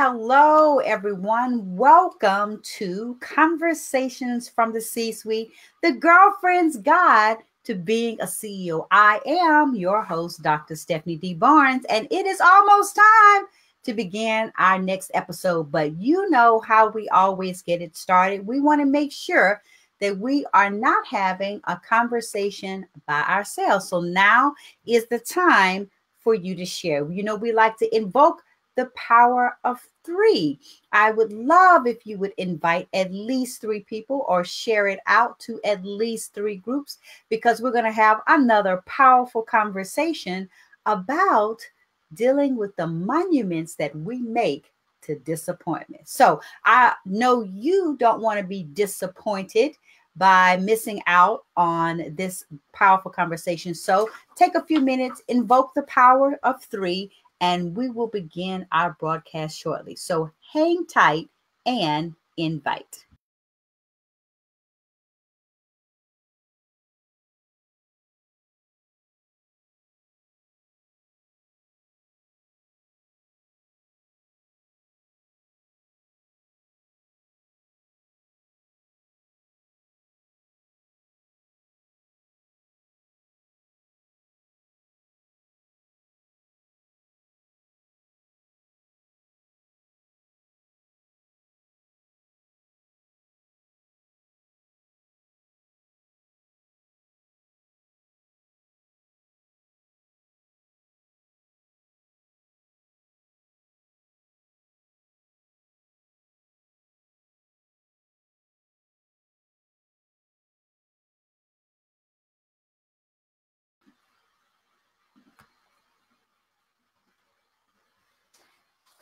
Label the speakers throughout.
Speaker 1: Hello, everyone. Welcome to Conversations from the C-Suite, the girlfriend's guide to being a CEO. I am your host, Dr. Stephanie D. Barnes, and it is almost time to begin our next episode. But you know how we always get it started. We want to make sure that we are not having a conversation by ourselves. So now is the time for you to share. You know, we like to invoke the power of three. I would love if you would invite at least three people or share it out to at least three groups, because we're going to have another powerful conversation about dealing with the monuments that we make to disappointment. So I know you don't want to be disappointed by missing out on this powerful conversation. So take a few minutes, invoke the power of three, and we will begin our broadcast shortly. So hang tight and invite.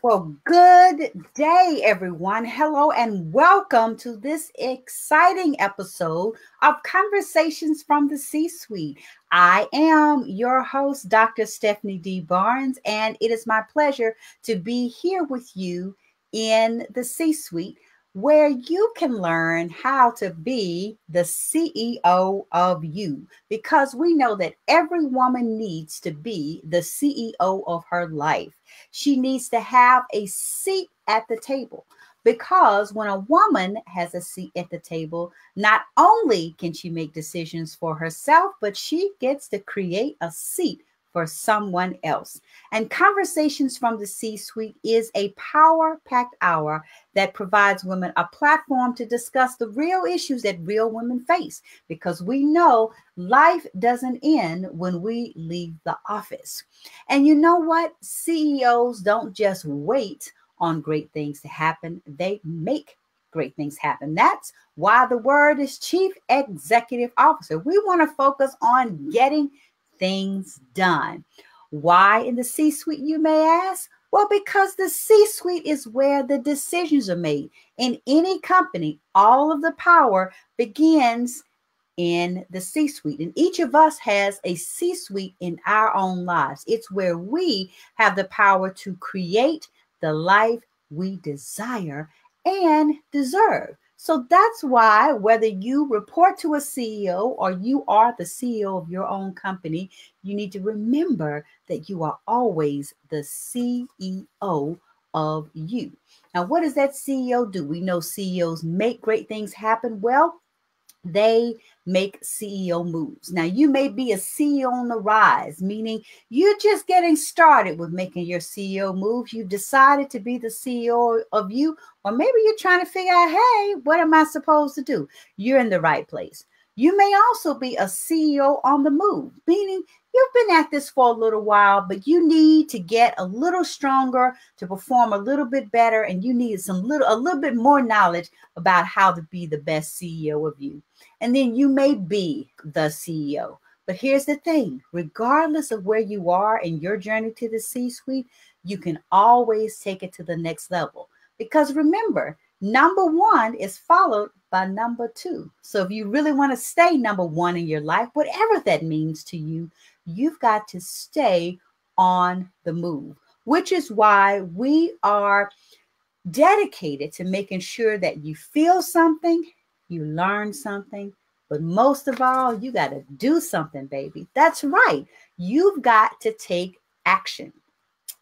Speaker 1: Well, good day, everyone. Hello, and welcome to this exciting episode of Conversations from the C-Suite. I am your host, Dr. Stephanie D. Barnes, and it is my pleasure to be here with you in the C-Suite, where you can learn how to be the CEO of you, because we know that every woman needs to be the CEO of her life. She needs to have a seat at the table, because when a woman has a seat at the table, not only can she make decisions for herself, but she gets to create a seat for someone else. And Conversations from the C-Suite is a power-packed hour that provides women a platform to discuss the real issues that real women face, because we know life doesn't end when we leave the office. And you know what? CEOs don't just wait on great things to happen. They make great things happen. That's why the word is Chief Executive Officer. We want to focus on getting things done. Why in the C-suite, you may ask? Well, because the C-suite is where the decisions are made. In any company, all of the power begins in the C-suite. And each of us has a C-suite in our own lives. It's where we have the power to create the life we desire and deserve. So that's why, whether you report to a CEO or you are the CEO of your own company, you need to remember that you are always the CEO of you. Now, what does that CEO do? We know CEOs make great things happen. Well, they make CEO moves. Now, you may be a CEO on the rise, meaning you're just getting started with making your CEO moves. You've decided to be the CEO of you, or maybe you're trying to figure out, hey, what am I supposed to do? You're in the right place. You may also be a CEO on the move, meaning you've been at this for a little while, but you need to get a little stronger to perform a little bit better, and you need a little bit more knowledge about how to be the best CEO of you. And then you may be the CEO. But here's the thing, regardless of where you are in your journey to the C-suite, you can always take it to the next level. Because remember, number one is followed by number two. So if you really want to stay number one in your life, whatever that means to you, you've got to stay on the move, which is why we are dedicated to making sure that you feel something, you learn something, but most of all, you got to do something, baby. That's right. You've got to take action.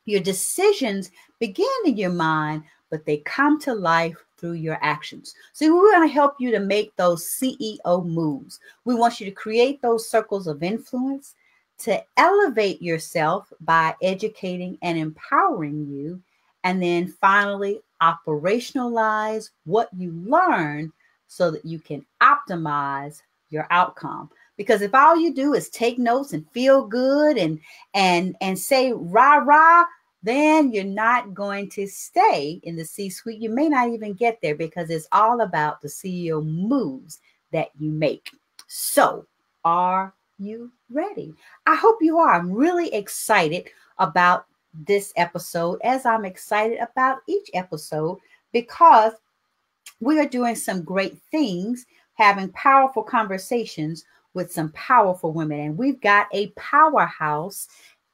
Speaker 1: Your decisions begin in your mind, but they come to life through your actions. So we want to help you to make those CEO moves. We want you to create those circles of influence, to elevate yourself by educating and empowering you, and then finally operationalize what you learn so that you can optimize your outcome. Because if all you do is take notes and feel good and say rah rah, then you're not going to stay in the C-suite. You may not even get there because it's all about the CEO moves that you make. So, are you ready? I hope you are. I'm really excited about this episode, as I'm excited about each episode, because we are doing some great things, having powerful conversations with some powerful women. And we've got a powerhouse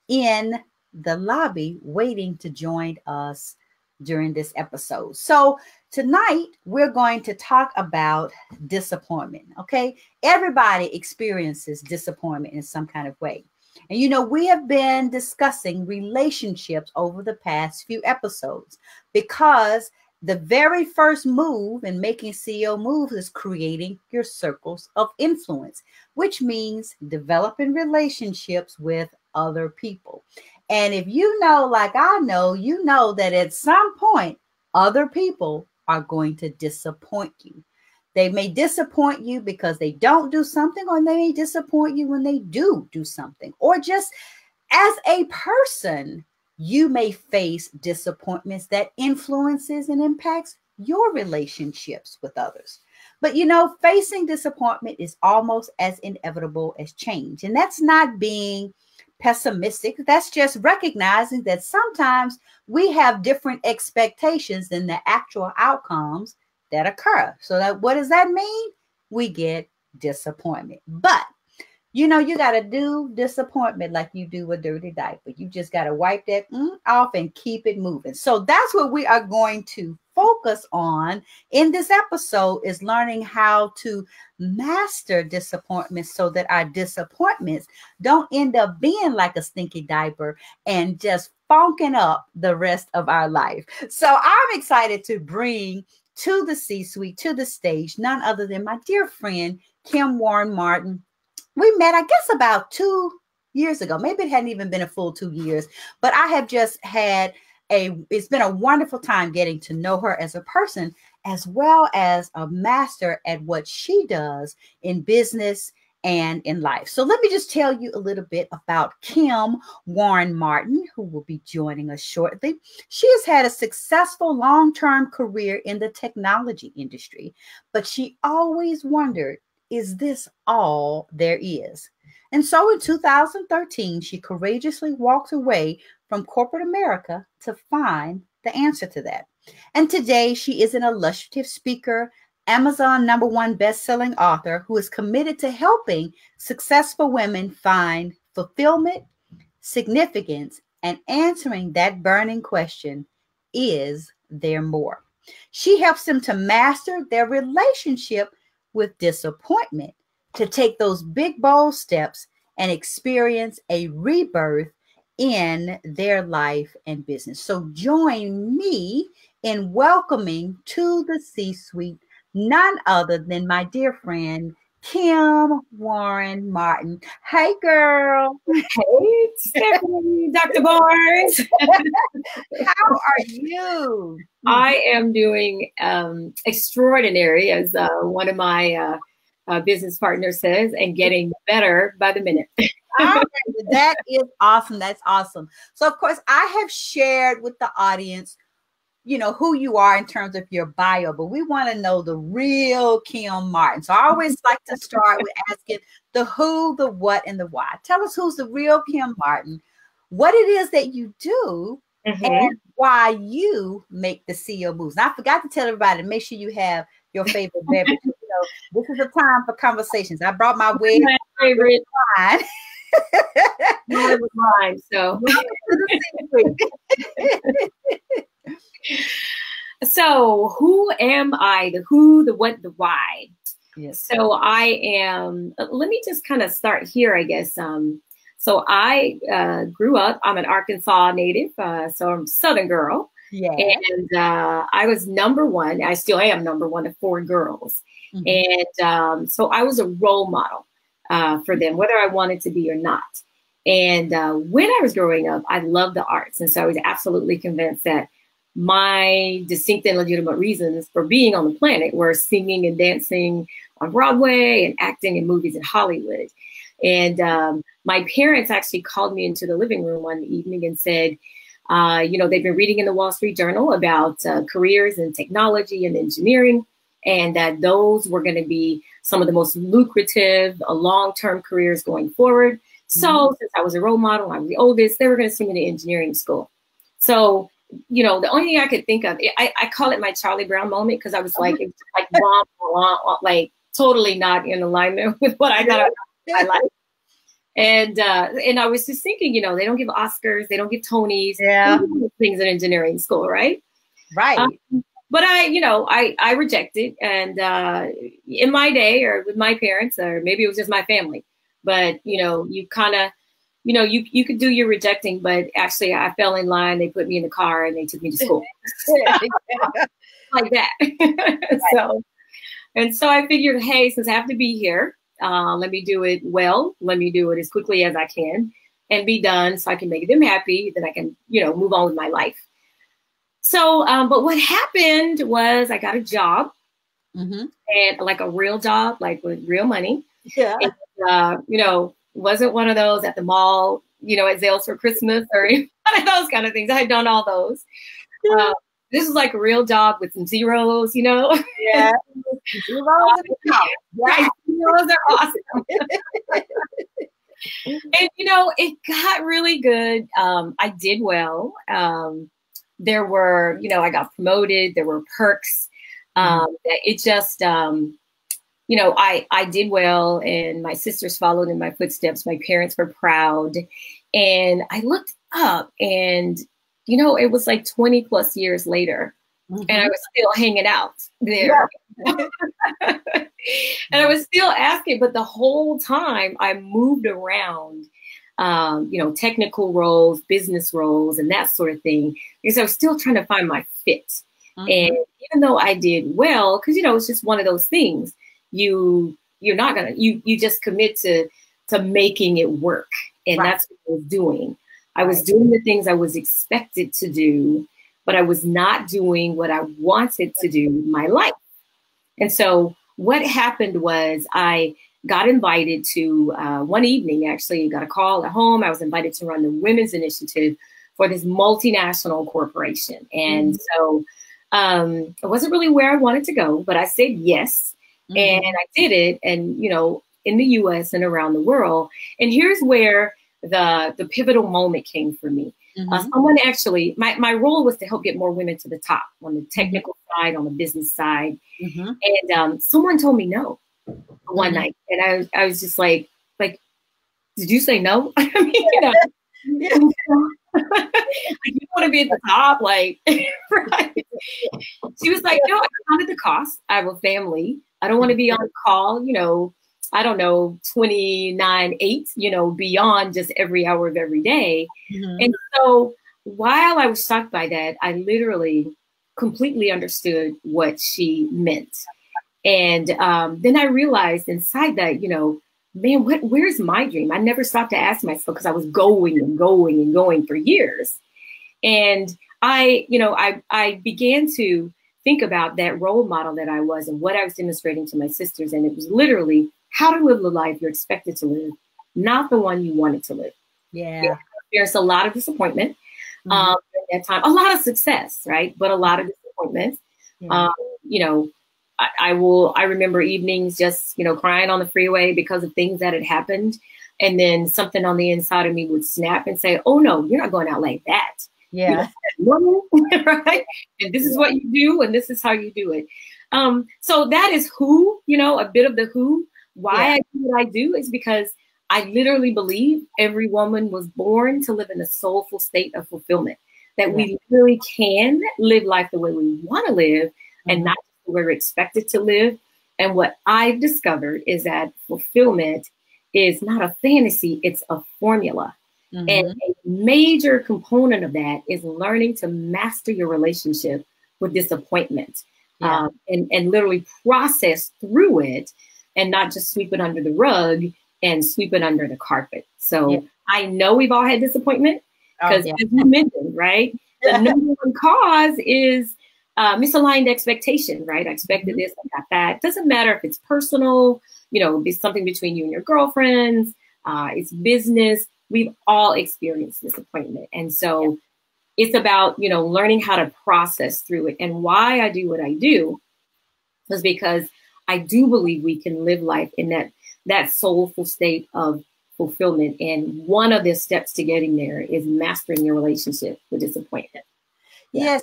Speaker 1: in the lobby waiting to join us during this episode. So tonight we're going to talk about disappointment. Okay. Everybody experiences disappointment in some kind of way. And you know, we have been discussing relationships over the past few episodes because the very first move in making CEO moves is creating your circles of influence, which means developing relationships with other people. And if you know, like I know, you know that at some point, other people are going to disappoint you. They may disappoint you because they don't do something, or they may disappoint you when they do something, or just as a person, you may face disappointments that influences and impacts your relationships with others. But you know, facing disappointment is almost as inevitable as change. And that's not being pessimistic. That's just recognizing that sometimes we have different expectations than the actual outcomes that occur. So that, what does that mean? We get disappointment. But you know, you got to do disappointment like you do a dirty diaper. You just got to wipe that off and keep it moving. So that's what we are going to focus on in this episode, is learning how to master disappointment so that our disappointments don't end up being like a stinky diaper and just funking up the rest of our life. So I'm excited to bring to the C-suite, to the stage, none other than my dear friend, Kim Warren Martin. We met, I guess, about 2 years ago. Maybe it hadn't even been a full 2 years, but I have just had it's been a wonderful time getting to know her as a person, as well as a master at what she does in business and in life. So let me just tell you a little bit about Kim Warren Martin, who will be joining us shortly. She has had a successful long-term career in the technology industry, but she always wondered, is this all there is? And so in 2013, she courageously walked away from corporate America to find the answer to that. And today she is an illustrative speaker, Amazon #1 best-selling author who is committed to helping successful women find fulfillment, significance, and answering that burning question, is there more? She helps them to master their relationship with disappointment, to take those big, bold steps and experience a rebirth in their life and business. So join me in welcoming to the C-suite none other than my dear friend, Kim Warren Martin. Hey, girl.
Speaker 2: Hey, Stephanie, Dr. Barnes.
Speaker 1: How are you?
Speaker 2: I am doing extraordinary, as one of my business partners says, and getting better by the minute.
Speaker 1: All right, that is awesome. That's awesome. So, of course, I have shared with the audience, you know, who you are in terms of your bio, but we want to know the real Kim Martin. So I always like to start with asking the who, the what, and the why. Tell us who's the real Kim Martin, what it is that you do, and why you make the CEO moves. And I forgot to tell everybody, make sure you have your favorite beverage. You know, this is a time for conversations. I brought my wig.
Speaker 2: My favorite wine. Mine, so. So who am I? The who, the what, the why.
Speaker 1: Yes.
Speaker 2: So I am, let me just kind of start here, I guess. So I grew up, I'm an Arkansas native, so I'm a Southern girl.
Speaker 1: Yeah.
Speaker 2: And I was number one. I still am number one of four girls. And so I was a role model for them, whether I wanted to be or not. And when I was growing up, I loved the arts. And so I was absolutely convinced that my distinct and legitimate reasons for being on the planet were singing and dancing on Broadway and acting in movies in Hollywood. And my parents actually called me into the living room one evening and said, you know, they've been reading in the Wall Street Journal about careers in technology and engineering, and that those were going to be some of the most lucrative long-term careers going forward. So since I was a role model, I was the oldest, they were going to send me to engineering school. So, you know, the only thing I could think of, I call it my Charlie Brown moment, because I was like, it was like, like totally not in alignment with what I thought I liked. And I was just thinking, you know, they don't give Oscars, they don't give Tonys, things in engineering school, right?
Speaker 1: Right.
Speaker 2: But I rejected, and in my day, or with my parents, or maybe it was just my family. But you know, you kind of, you know, you could do your rejecting, but actually, I fell in line. They put me in the car and they took me to school, like that. So I figured, hey, since I have to be here, let me do it well. Let me do it as quickly as I can and be done, so I can make them happy. Then I can, you know, move on with my life. So, but what happened was I got a job, and like a real job, like with real money.
Speaker 1: Yeah.
Speaker 2: And, you know, wasn't one of those at the mall, you know, at Zales for Christmas or one of those kind of things. I had done all those. This is like a real job with some zeros, you know.
Speaker 1: Yeah. Zeros
Speaker 2: right. Zeros are awesome. And, you know, it got really good. I did well. There were, you know, I got promoted. There were perks. It just, you know, I did well, and my sisters followed in my footsteps. My parents were proud. And I looked up, and, you know, it was like 20 plus years later, and I was still hanging out there. Yeah. And I was still asking, but the whole time I moved around, you know, technical roles, business roles, and that sort of thing, because I was still trying to find my fit. And even though I did well, because, you know, it's just one of those things, you're not gonna, you just commit to making it work. And that's what I was doing. I was doing the things I was expected to do, but I was not doing what I wanted to do with my life. And so what happened was I got invited to one evening, actually got a call at home. I was invited to run the women's initiative for this multinational corporation. And so it wasn't really where I wanted to go, but I said yes. And I did it. And, you know, in the US and around the world. And here's where the pivotal moment came for me. Someone actually, my role was to help get more women to the top on the technical side, on the business side. And someone told me no one night. And I was just like, did you say no? I mean, you know, you want to be at the top, like, right? She was like, no, I counted the cost. I have a family. I don't want to be on call, you know, I don't know, 29/8, you know, beyond just every hour of every day. And so while I was shocked by that, I literally completely understood what she meant. And then I realized inside that, you know, man, where's my dream? I never stopped to ask myself, because I was going and going and going for years. And I began to think about that role model that I was and what I was demonstrating to my sisters. And it was literally how to live the life you're expected to live, not the one you wanted to live.
Speaker 1: Yeah.
Speaker 2: There's a lot of disappointment at that time, a lot of success, right? But a lot of disappointment. You know, I remember evenings just, you know, crying on the freeway because of things that had happened. And then something on the inside of me would snap and say, oh no, you're not going out like that.
Speaker 1: Yeah.
Speaker 2: Right. And this is what you do, and this is how you do it. So that is who, you know, a bit of the who. Why I do what I do is because I literally believe every woman was born to live in a soulful state of fulfillment, that we literally can live life the way we want to live and not the way we're expected to live. And what I've discovered is that fulfillment is not a fantasy, it's a formula.
Speaker 1: Mm-hmm.
Speaker 2: And a major component of that is learning to master your relationship with disappointment.
Speaker 1: Yeah.
Speaker 2: And literally process through it and not just sweep it under the rug and sweep it under the carpet. So
Speaker 1: Yeah.
Speaker 2: I know we've all had disappointment because as you mentioned, right? The number one cause is misaligned expectation, right? I expected this, I got that. It doesn't matter if it's personal, it's something between you and your girlfriends, it's business. We've all experienced disappointment. And so it's about, learning how to process through it. And why I do what I do is because I do believe we can live life in that soulful state of fulfillment. And one of the steps to getting there is mastering your relationship with disappointment.
Speaker 1: Yeah. Yes.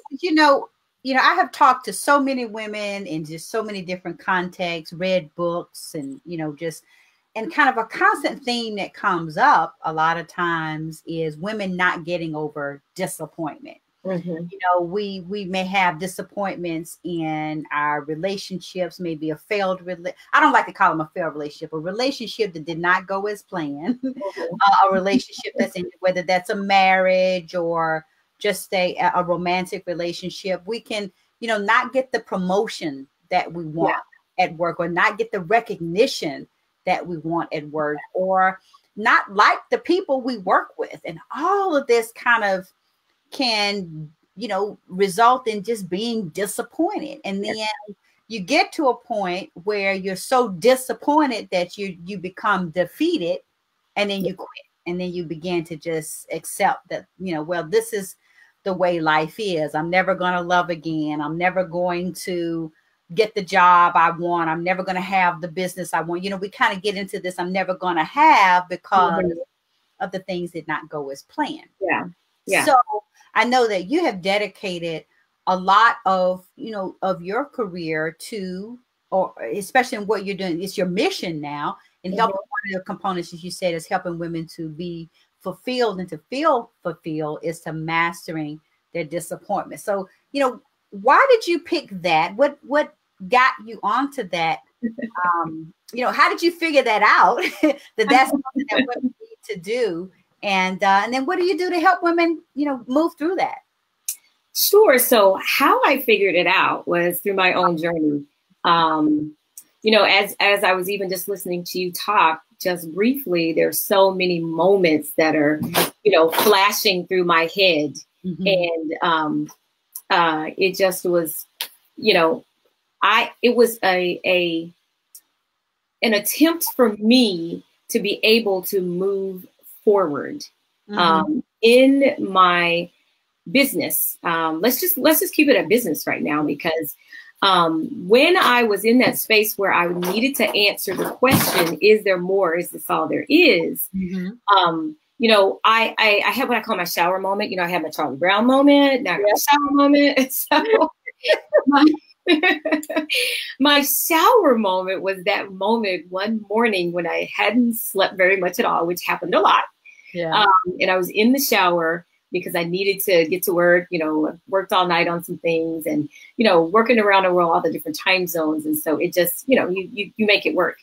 Speaker 1: I have talked to so many women in just so many different contexts, read books, and, and kind of a constant theme that comes up a lot of times is women not getting over disappointment.
Speaker 2: Mm-hmm.
Speaker 1: We may have disappointments in our relationships, maybe a failed I don't like to call them a failed relationship, a relationship that did not go as planned, a relationship that's in, whether that's a marriage or just a romantic relationship. We can, not get the promotion that we want at work, or not get the recognition that we want at work, or not like the people we work with. And all of this kind of can, result in just being disappointed. And then you get to a point where you're so disappointed that you become defeated, and then you quit. And then you begin to just accept that, well, this is the way life is. I'm never going to love again. I'm never going to get the job I want. I'm never going to have the business I want. We kind of get into this I'm never going to have because of the things did not go as planned.
Speaker 2: Yeah.
Speaker 1: So I know that you have dedicated a lot of, of your career to, or especially in what you're doing, it's your mission now, and helping. One of the components, as you said, is helping women to be fulfilled, and to feel fulfilled is to mastering their disappointment. So, why did you pick that? What got you onto that? How did you figure that out? that's something that women need to do. And then what do you do to help women, move through that?
Speaker 2: Sure. So how I figured it out was through my own journey. As I was even just listening to you talk just briefly, there's so many moments that are, flashing through my head. And it just was, it was an attempt for me to be able to move forward in my business. Let's just keep it a business right now, because when I was in that space where I needed to answer the question, is there more? Is this all there is? I had what I call my shower moment. I had my Charlie Brown moment. Now I got a shower moment. And so my shower moment was that moment one morning when I hadn't slept very much at all, which happened a lot. And I was in the shower because I needed to get to work, worked all night on some things, and, working around the world, all the different time zones. And so it just, you make it work.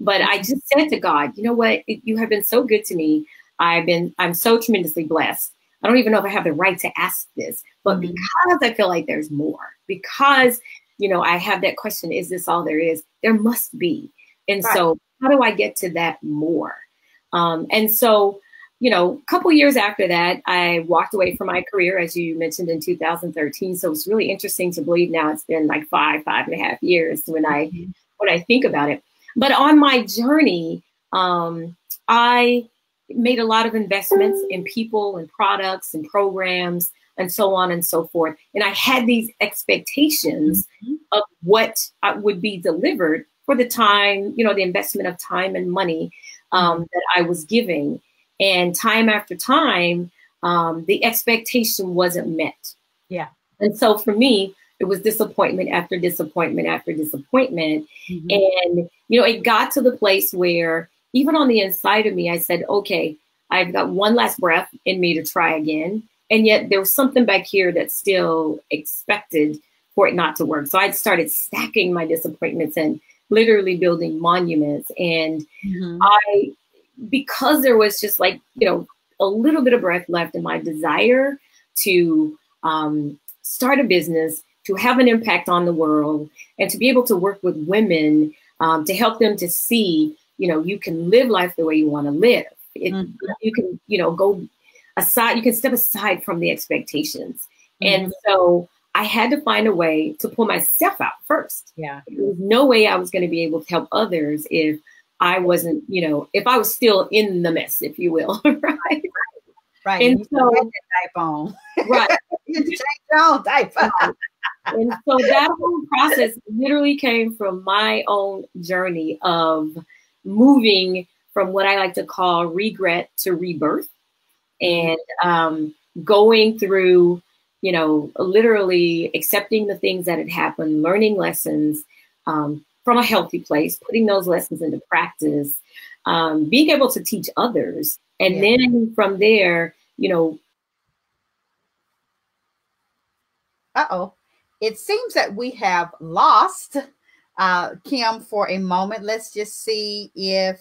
Speaker 2: But I just said to God, you know what, you have been so good to me. I'm so tremendously blessed. I don't even know if I have the right to ask this, but because I feel like there's more, because, I have that question, is this all there is? There must be. And so how do I get to that more? And so, a couple years after that, I walked away from my career, as you mentioned, in 2013. So it's really interesting to believe now it's been like 5.5 years when I think about it. But on my journey, I made a lot of investments in people and products and programs and so on and so forth. And I had these expectations of what would be delivered for the time, the investment of time and money that I was giving. And time after time, the expectation wasn't met. And so for me, it was disappointment after disappointment after disappointment. And, it got to the place where even on the inside of me, I said, okay, I've got one last breath in me to try again. And yet there was something back here that still expected for it not to work. So I started stacking my disappointments and literally building monuments. And because there was just like, a little bit of breath left in my desire to start a business, to have an impact on the world, and to be able to work with women to help them to see, you can live life the way you want to live. You can, go aside, you can step aside from the expectations. And so I had to find a way to pull myself out first.
Speaker 1: Yeah.
Speaker 2: There was no way I was going to be able to help others if I wasn't, if I was still in the mess, if you will. Right.
Speaker 1: Right.
Speaker 2: And
Speaker 1: you
Speaker 2: so,
Speaker 1: had that diaper on.
Speaker 2: Right.
Speaker 1: You change your own diaper.
Speaker 2: And so that whole process literally came from my own journey of moving from what I like to call regret to rebirth, and going through, literally accepting the things that had happened, learning lessons from a healthy place, putting those lessons into practice, being able to teach others. And then from there,
Speaker 1: Uh-oh. It seems that we have lost Kim for a moment. Let's just see if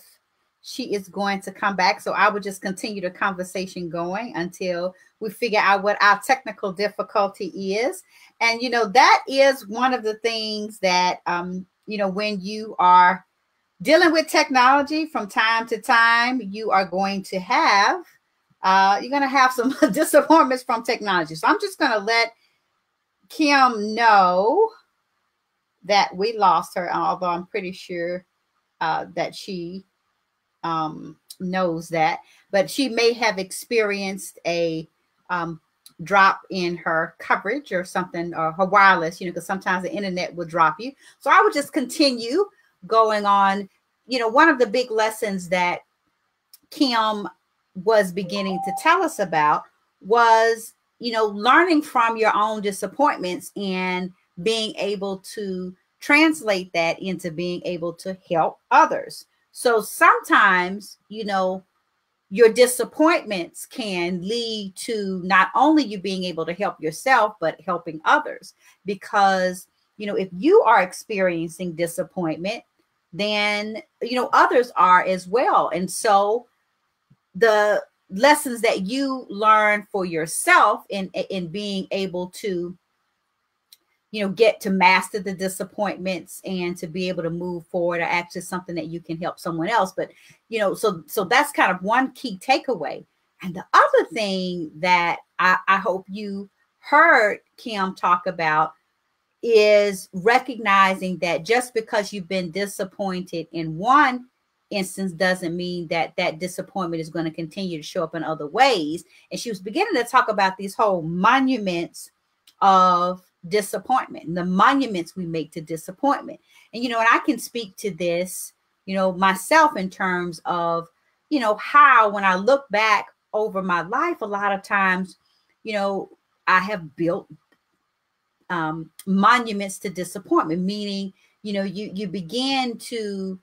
Speaker 1: she is going to come back. So I will just continue the conversation going until we figure out what our technical difficulty is. And, that is one of the things that, when you are dealing with technology from time to time, you are going to have, some disappointments from technology. So I'm just going to let Kim know that we lost her, although I'm pretty sure that she knows that, but she may have experienced a drop in her coverage or something, or her wireless, because sometimes the internet will drop you. So I would just continue going on. One of the big lessons that Kim was beginning to tell us about was, learning from your own disappointments and being able to translate that into being able to help others. So sometimes, your disappointments can lead to not only you being able to help yourself, but helping others. Because, if you are experiencing disappointment, then, others are as well. And so the lessons that you learn for yourself in being able to, get to master the disappointments and to be able to move forward, or actually something that you can help someone else. But, so that's kind of one key takeaway. And the other thing that I hope you heard Kim talk about is recognizing that just because you've been disappointed in one instance doesn't mean that that disappointment is going to continue to show up in other ways. And she was beginning to talk about these whole monuments of disappointment, the monuments we make to disappointment. And, and I can speak to this, myself in terms of, how when I look back over my life, a lot of times, I have built monuments to disappointment, meaning, you begin to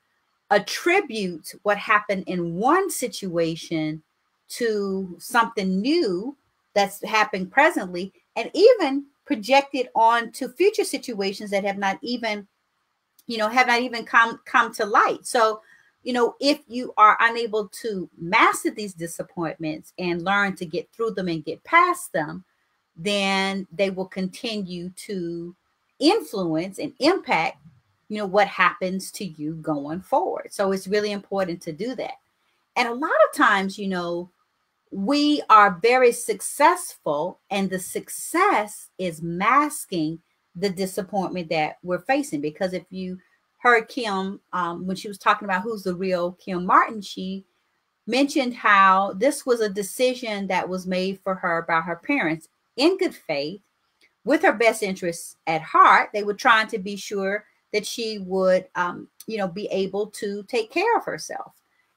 Speaker 1: attribute what happened in one situation to something new that's happening presently, and even project it on to future situations that have not even, come to light. So, if you are unable to master these disappointments and learn to get through them and get past them, then they will continue to influence and impact, what happens to you going forward. So it's really important to do that. And a lot of times, we are very successful, and the success is masking the disappointment that we're facing. Because if you heard Kim, when she was talking about who's the real Kim Martin, she mentioned how this was a decision that was made for her by her parents in good faith, with her best interests at heart. They were trying to be sure that she would, be able to take care of herself.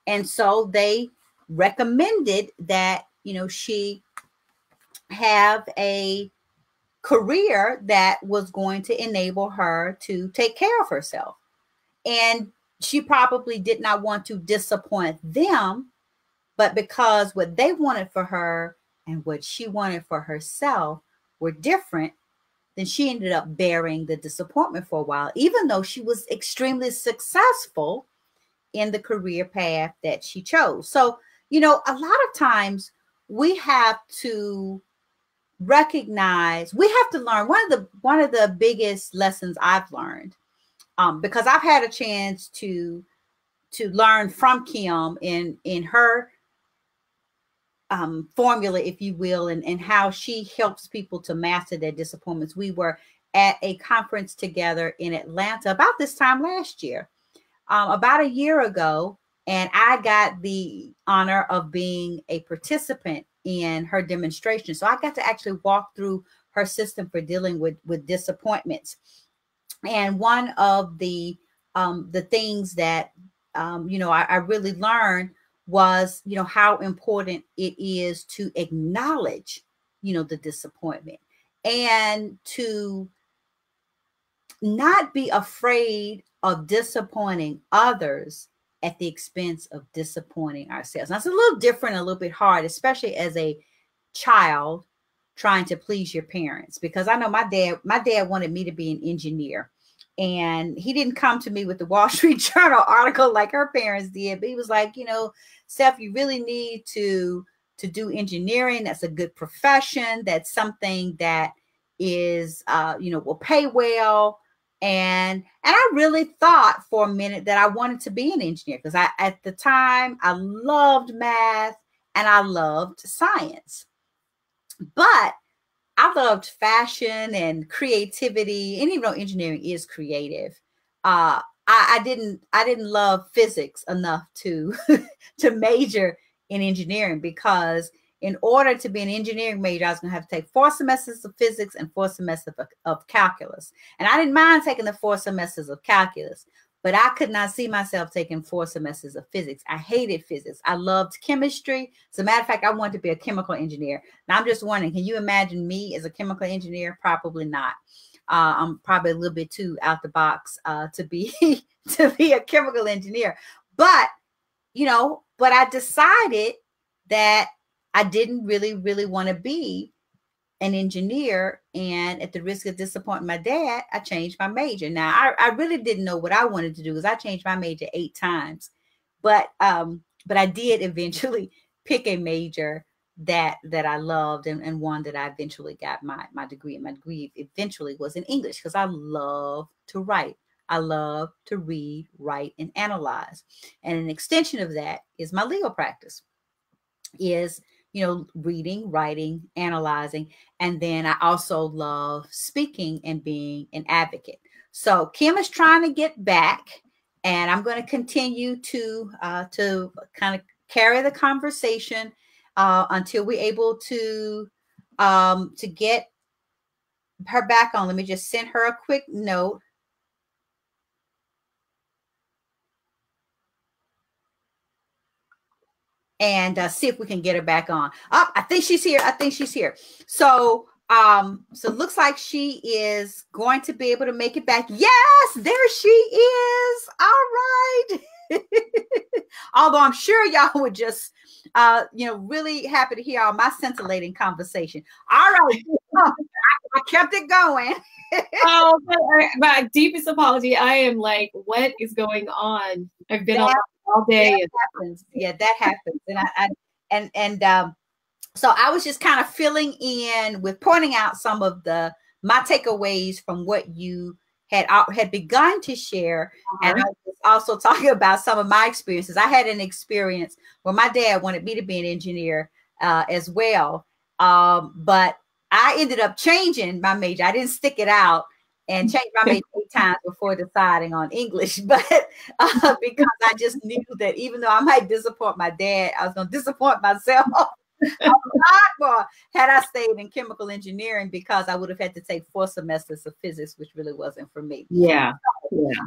Speaker 1: And so they recommended that, she have a career that was going to enable her to take care of herself. And she probably did not want to disappoint them, but because what they wanted for her and what she wanted for herself were different, then she ended up bearing the disappointment for a while, even though she was extremely successful in the career path that she chose. So, you know, a lot of times we have to recognize, we have to learn. One of the biggest lessons I've learned, because I've had a chance to learn from Kim in her formula, if you will, and how she helps people to master their disappointments. We were at a conference together in Atlanta about this time last year, about a year ago, and I got the honor of being a participant in her demonstration. So I got to actually walk through her system for dealing with disappointments. And one of the things that you know, I really learned was, you know, how important it is to acknowledge, you know, the disappointment, and to not be afraid of disappointing others at the expense of disappointing ourselves. Now, it's a little different, a little bit hard, especially as a child trying to please your parents, because I know my dad wanted me to be an engineer. And he didn't come to me with the Wall Street Journal article like her parents did, but he was like, you know, Steph, you really need to do engineering. That's a good profession. That's something that is, you know, will pay well. And I really thought for a minute that I wanted to be an engineer, because at the time I loved math and I loved science, but I loved fashion and creativity, and even though engineering is creative, I didn't love physics enough to to major in engineering, because in order to be an engineering major, I was going to have to take 4 semesters of physics and 4 semesters of calculus. And I didn't mind taking the 4 semesters of calculus, but I could not see myself taking 4 semesters of physics. I hated physics. I loved chemistry. As a matter of fact, I wanted to be a chemical engineer. Now, I'm just wondering, can you imagine me as a chemical engineer? Probably not. I'm probably a little bit too out the box to be to be a chemical engineer. But, you know, but I decided that I didn't really want to be an engineer, and at the risk of disappointing my dad, I changed my major. Now, I really didn't know what I wanted to do, because I changed my major 8 times, but I did eventually pick a major that I loved, and one that I eventually got my degree. And my degree eventually was in English, because I love to write. I love to read, write, and analyze. And an extension of that is my legal practice, is, you know, reading, writing, analyzing. And then I also love speaking and being an advocate. So Kim is trying to get back, and I'm going to continue to kind of carry the conversation until we're able to get her back on. Let me just send her a quick note. And see if we can get her back on. Oh, I think she's here. So, so it looks like she is going to be able to make it back. Yes, there she is. All right. Although I'm sure y'all would just, you know, really happy to hear all my scintillating conversation. All right. I kept it going.
Speaker 2: Oh, my deepest apology. I am like, what is going on? I've been on all day.
Speaker 1: That happens. Yeah, that happens. And so I was just kind of filling in with pointing out some of my takeaways from what you had begun to share. And I was also talking about some of my experiences. I had an experience where my dad wanted me to be an engineer as well. But I ended up changing my major. I didn't stick it out and changed my major 8 times before deciding on English. But because I just knew that even though I might disappoint my dad, I was going to disappoint myself a lot more had I stayed in chemical engineering, because I would have had to take 4 semesters of physics, which really wasn't for me.
Speaker 2: Yeah.
Speaker 1: So, yeah.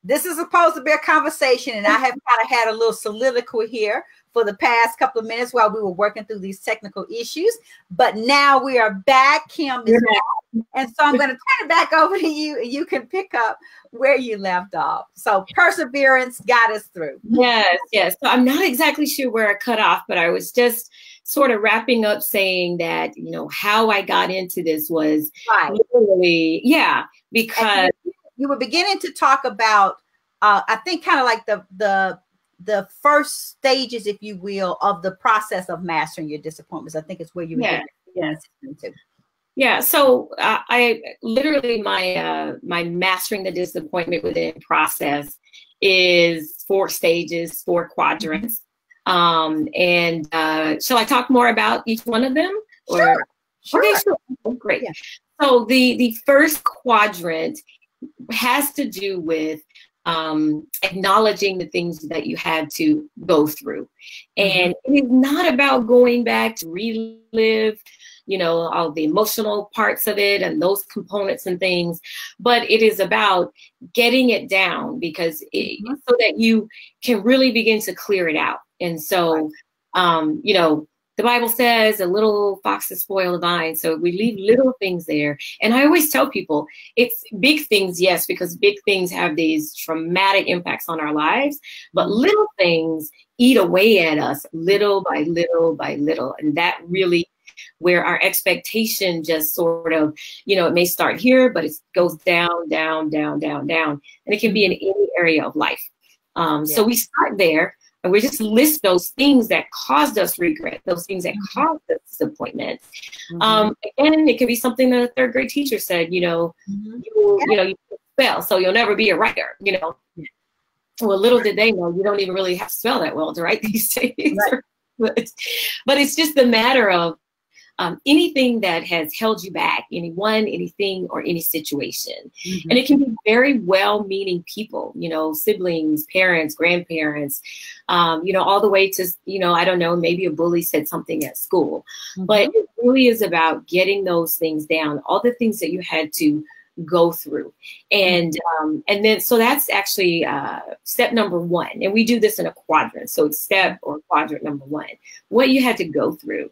Speaker 1: This is supposed to be a conversation, and I have kind of had a little soliloquy here for the past couple of minutes while we were working through these technical issues. But now we are back. Kim is back. And so I'm going to turn it back over to you, and you can pick up where you left off. So perseverance got us through.
Speaker 2: Yes, yes. So I'm not exactly sure where I cut off, but I was just sort of wrapping up saying that, you know, how I got into this was literally, because
Speaker 1: you were beginning to talk about, I think, kind of like the the first stages, if you will, of the process of mastering your disappointments. I think it's where you would get into.
Speaker 2: Yeah. So I literally my mastering the disappointment within process is 4 stages, 4 quadrants. And shall I talk more about each one of them?
Speaker 1: Sure.
Speaker 2: Okay, sure. Oh, great. Yeah. So the first quadrant has to do with acknowledging the things that you had to go through. And it is not about going back to relive, you know, all the emotional parts of it and those components and things, but it is about getting it down because so that you can really begin to clear it out. And so, you know, the Bible says a little foxes spoil the vine. So we leave little things there. And I always tell people it's big things, yes, because big things have these traumatic impacts on our lives, but little things eat away at us little by little by little. And that really where our expectation just sort of, you know, it may start here, but it goes down, down, down, down, down. And it can be in any area of life. So we start there. And we just list those things that caused us regret, those things that caused us disappointment. And it could be something that a 3rd grade teacher said, you know, you spell, so you'll never be a writer, you know. Well, little did they know you don't even really have to spell that well to write these days. But it's just a matter of anything that has held you back, anyone, anything, or any situation. And it can be very well-meaning people, you know, siblings, parents, grandparents, you know, all the way to, you know, I don't know, maybe a bully said something at school. But it really is about getting those things down, all the things that you had to go through. And then, so that's actually step number 1. And we do this in a quadrant. So it's step or quadrant number 1, what you had to go through.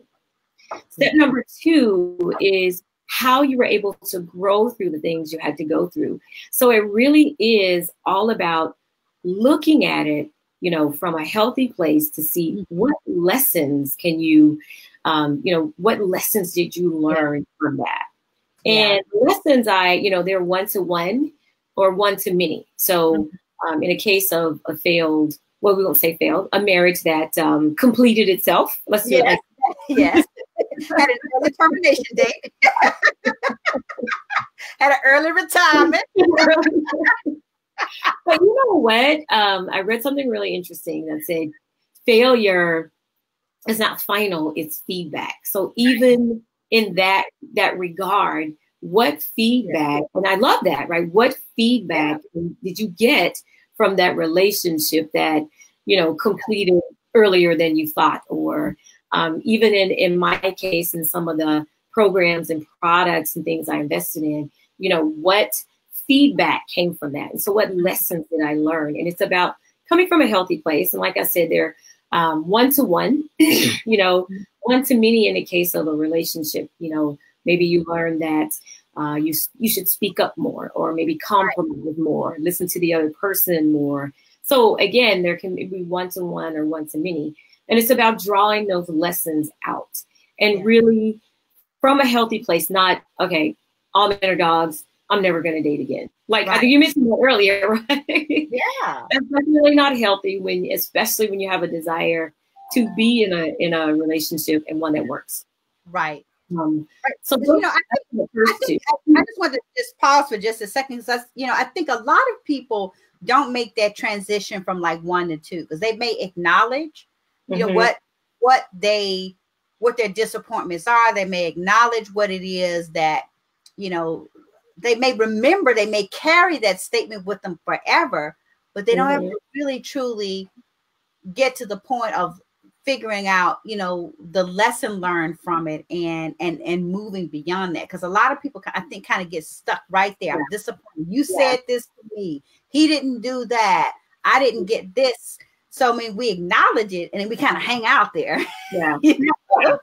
Speaker 2: Step number 2 is how you were able to grow through the things you had to go through. So it really is all about looking at it, you know, from a healthy place to see what lessons can you, you know, what lessons did you learn from that? And lessons, you know, they're 1-to-1 or 1-to-many. So in a case of a failed, well, we won't say failed, a marriage that completed itself. Let's do it.
Speaker 1: Yes. Had an early termination date. Had an early retirement.
Speaker 2: But you know what? I read something really interesting that said failure is not final, it's feedback. So even in that regard, what feedback, and I love that, right? What feedback did you get from that relationship that, you know, completed earlier than you thought? Or even in my case, in some of the programs and products and things I invested in, you know, what feedback came from that? And so what lessons did I learn? And it's about coming from a healthy place. And like I said, they're 1-to-1, you know, 1-to-many in the case of a relationship. You know, maybe you learn that you should speak up more, or maybe compromise more, listen to the other person more. So again, there can be 1-to-1 or 1-to-many. And it's about drawing those lessons out and really from a healthy place, not, okay, all men are dogs, I'm never going to date again. Like I think you mentioned that earlier, right?
Speaker 1: Yeah.
Speaker 2: That's definitely not healthy especially when you have a desire to be in a relationship and one that works.
Speaker 1: Right.
Speaker 2: So
Speaker 1: you know, I just want to just pause for just a second, because you know, I think a lot of people don't make that transition from like 1 to 2, because they may acknowledge, you know, what their disappointments are. They may acknowledge what it is that, you know, they may remember, they may carry that statement with them forever, but they don't ever really truly get to the point of figuring out, you know, the lesson learned from it and moving beyond that. Because a lot of people, I think, kind of get stuck right there. I'm disappointed. You said this to me. He didn't do that. I didn't get this. So, I mean, we acknowledge it and then we kind of hang out there.
Speaker 2: Yeah.
Speaker 1: You know?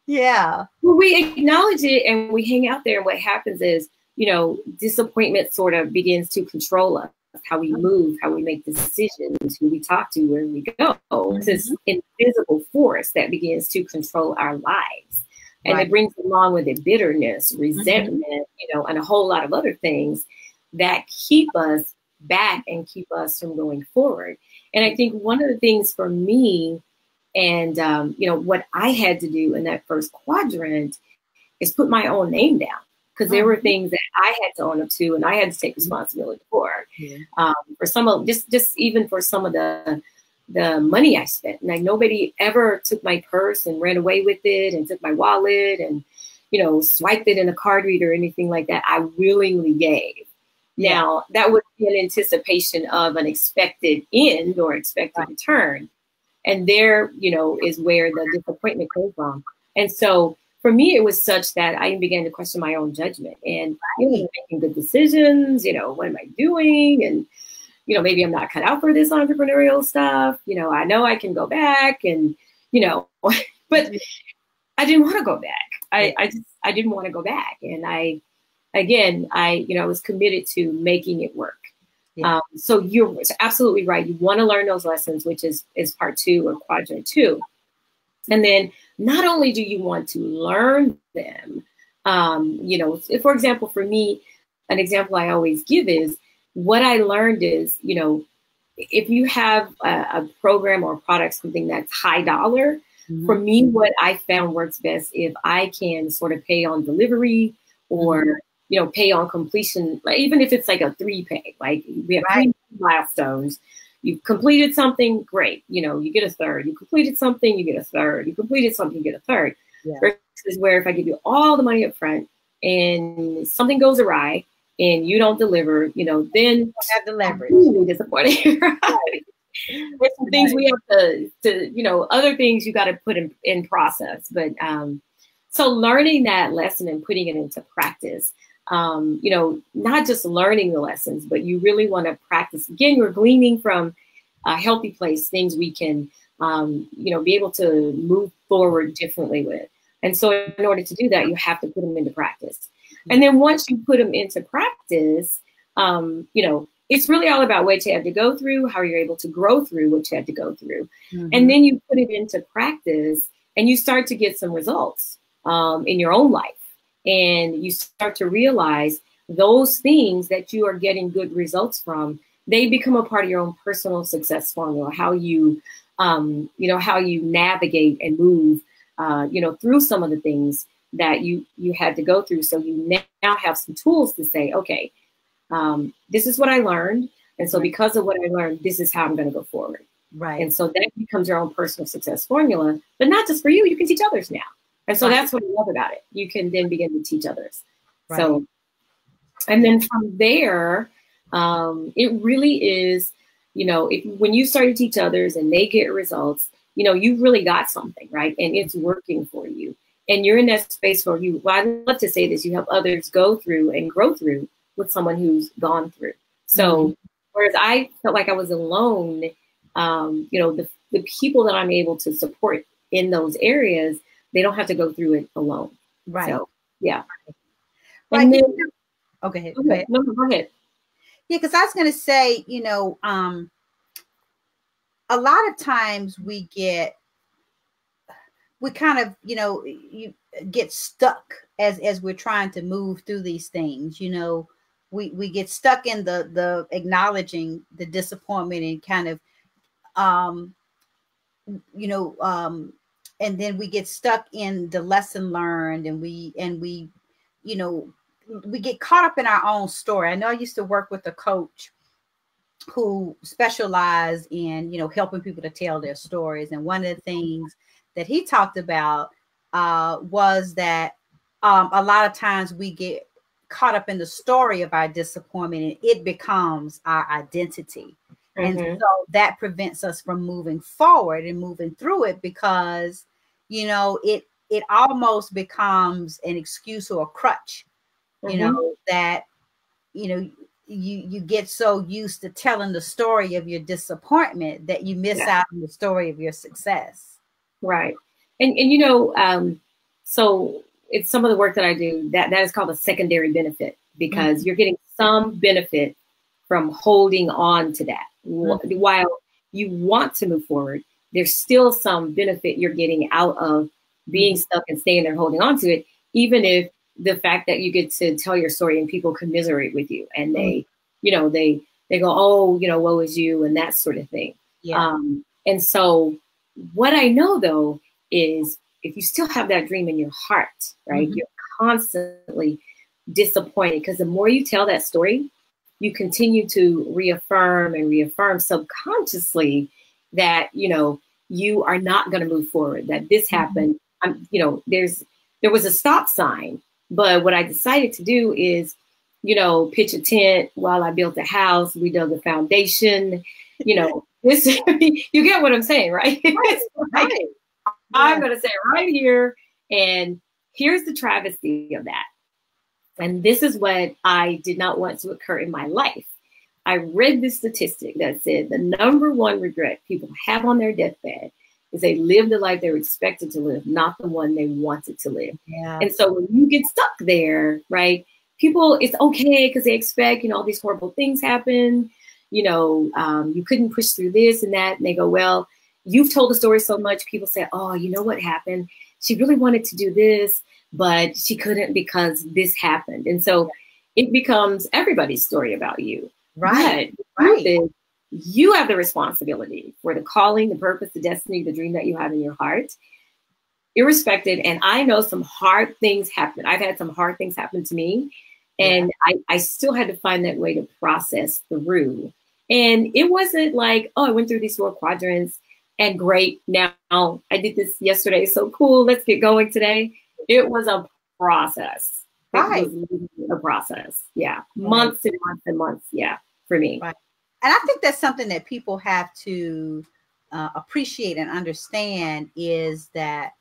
Speaker 1: Yeah.
Speaker 2: Well, we acknowledge it and we hang out there. And what happens is, you know, disappointment sort of begins to control us, how we move, how we make decisions, who we talk to, where we go. It's this invisible force that begins to control our lives. And it brings along with it bitterness, resentment, you know, and a whole lot of other things that keep us back and keep us from going forward. And I think one of the things for me and, you know, what I had to do in that first quadrant is put my own name down, because there were things that I had to own up to and I had to take responsibility for some of just even for some of the money I spent. Like nobody ever took my purse and ran away with it and took my wallet and, you know, swiped it in a card reader or anything like that. I willingly gave. Now, that would be in anticipation of an expected end or expected return. And there, you know, is where the disappointment came from. And so for me, it was such that I began to question my own judgment and, you know, making good decisions, you know, what am I doing? And, you know, maybe I'm not cut out for this entrepreneurial stuff. You know I can go back and, you know, but I didn't want to go back. I didn't want to go back. And I was committed to making it work. So you're absolutely right. You want to learn those lessons, which is part 2 or quadrant 2. And then not only do you want to learn them, you know, for example, for me, an example I always give is what I learned is, you know, if you have a program or a product, something that's high dollar, for me, what I found works best if I can sort of pay on delivery or, you know, pay on completion, like even if it's like a 3-pay, like we have 3 milestones. You completed something, great. You know, you get a third. You completed something, you get a third. You completed something, you get a third. Versus where if I give you all the money up front and something goes awry and you don't deliver, you know, then
Speaker 1: you have the leverage.
Speaker 2: Really disappointing. There's some things we have to, you know, other things you got to put in process. But so learning that lesson and putting it into practice, you know, not just learning the lessons, but you really want to practice. Again, you're gleaning from a healthy place, things we can, you know, be able to move forward differently with. And so in order to do that, you have to put them into practice. And then once you put them into practice, you know, it's really all about what you had to go through, how you're able to grow through what you had to go through. And then you put it into practice and you start to get some results in your own life. And you start to realize those things that you are getting good results from, they become a part of your own personal success formula, how you, you know, how you navigate and move, you know, through some of the things that you had to go through. So you now have some tools to say, okay, this is what I learned. And so because of what I learned, this is how I'm going to go forward. Right. And so that becomes your own personal success formula, but not just for you, you can teach others now. And so that's what I love about it. You can then begin to teach others. Right. So, and then from there, it really is, you know, when you start to teach others and they get results, you know, you've really got something, right? And it's working for you. And you're in that space where you, well, I love to say this, you help others go through and grow through with someone who's gone through. So whereas I felt like I was alone, you know, the people that I'm able to support in those areas, they don't have to go through it alone. Right. So, yeah.
Speaker 1: Right.
Speaker 2: And then,
Speaker 1: okay.
Speaker 2: Go ahead. No, go ahead.
Speaker 1: Yeah, because I was going to say, you know, a lot of times we kind of, you know, you get stuck as we're trying to move through these things. You know, we get stuck in the acknowledging the disappointment and kind of, you know, and then we get stuck in the lesson learned, and we, you know, we get caught up in our own story. I know I used to work with a coach who specialized in, you know, helping people to tell their stories. And one of the things that he talked about was that a lot of times we get caught up in the story of our disappointment and it becomes our identity. And so that prevents us from moving forward and moving through it, because, you know, it almost becomes an excuse or a crutch, you know, that, you know, you get so used to telling the story of your disappointment that you miss out on the story of your success.
Speaker 2: Right. And you know, so it's some of the work that I do that is called a secondary benefit, because you're getting some benefit from holding on to that. While you want to move forward, there's still some benefit you're getting out of being stuck and staying there holding on to it, even if the fact that you get to tell your story and people commiserate with you and they, you know, they go, oh, you know, woe is you and that sort of thing.
Speaker 1: Yeah.
Speaker 2: And so what I know, though, is if you still have that dream in your heart, right, you're constantly disappointed, because the more you tell that story, you continue to reaffirm and reaffirm subconsciously that, you are not going to move forward, that this happened. There was a stop sign, but what I decided to do is, pitch a tent while I built a house. We dug a foundation, this, you get what I'm saying, right?
Speaker 1: Right.
Speaker 2: I'm going to say right here, and here's the travesty of that. And this is what I did not want to occur in my life. I read this statistic that said the number one regret people have on their deathbed is they lived the life they were expected to live, not the one they wanted to live.
Speaker 1: Yeah.
Speaker 2: And so when you get stuck there, right, people, it's okay because they expect, all these horrible things happen. You couldn't push through this and that. And they go, well, you've told the story so much. People say, oh, you know what happened? She really wanted to do this, but she couldn't because this happened. And so it becomes everybody's story about you.
Speaker 1: Right.
Speaker 2: But the truth is, you have the responsibility for the calling, the purpose, the destiny, the dream that you have in your heart, irrespective. And I know some hard things happen. I've had some hard things happen to me, and I still had to find that way to process through. And it wasn't like, oh, I went through these 4 quadrants and great. Now I did this yesterday. So cool. Let's get going today. It was a process.
Speaker 1: Right.
Speaker 2: It was a process. Yeah. Months and months and months. Yeah. For me.
Speaker 1: Right. And I think that's something that people have to appreciate and understand, is that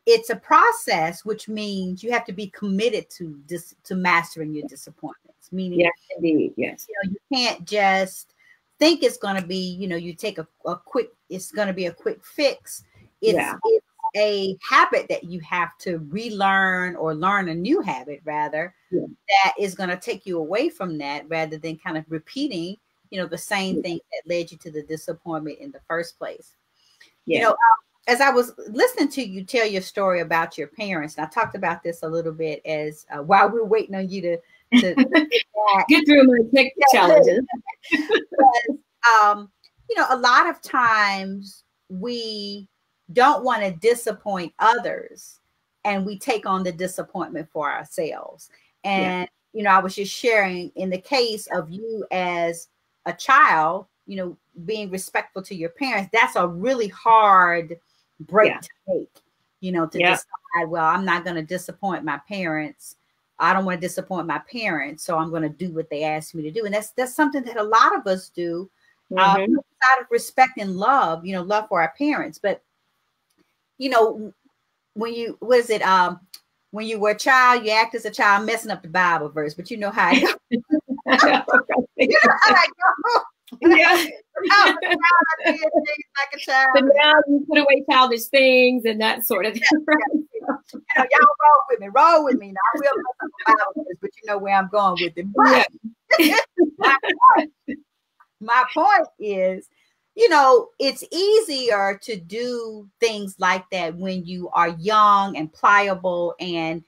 Speaker 1: it's a process, which means you have to be committed to mastering your disappointments. Meaning,
Speaker 2: yes, indeed, yes,
Speaker 1: you can't just think it's going to be, you take a quick, it's going to be a quick fix. It's a habit that you have to relearn, or learn a new habit rather, that is going to take you away from that, rather than kind of repeating, the same thing that led you to the disappointment in the first place. As I was listening to you tell your story about your parents, and I talked about this a little bit as while we were waiting on you to
Speaker 2: get through my tech challenges.
Speaker 1: Because, a lot of times we don't want to disappoint others, and we take on the disappointment for ourselves. And, I was just sharing, in the case of you as a child, being respectful to your parents, that's a really hard break to make, to decide, well, I'm not going to disappoint my parents. I don't want to disappoint my parents, so I'm going to do what they asked me to do. And that's something that a lot of us do, out of respect and love, love for our parents. But, when you, when you were a child, you act as a child, messing up the Bible verse, but you know how it goes. You know how it goes.
Speaker 2: Yeah.
Speaker 1: Like a child.
Speaker 2: But now you put away childish things and that sort of thing.
Speaker 1: Y'all roll with me. Now I will mess up the Bible verse, but you know where I'm going with it. But my point is, it's easier to do things like that when you are young and pliable and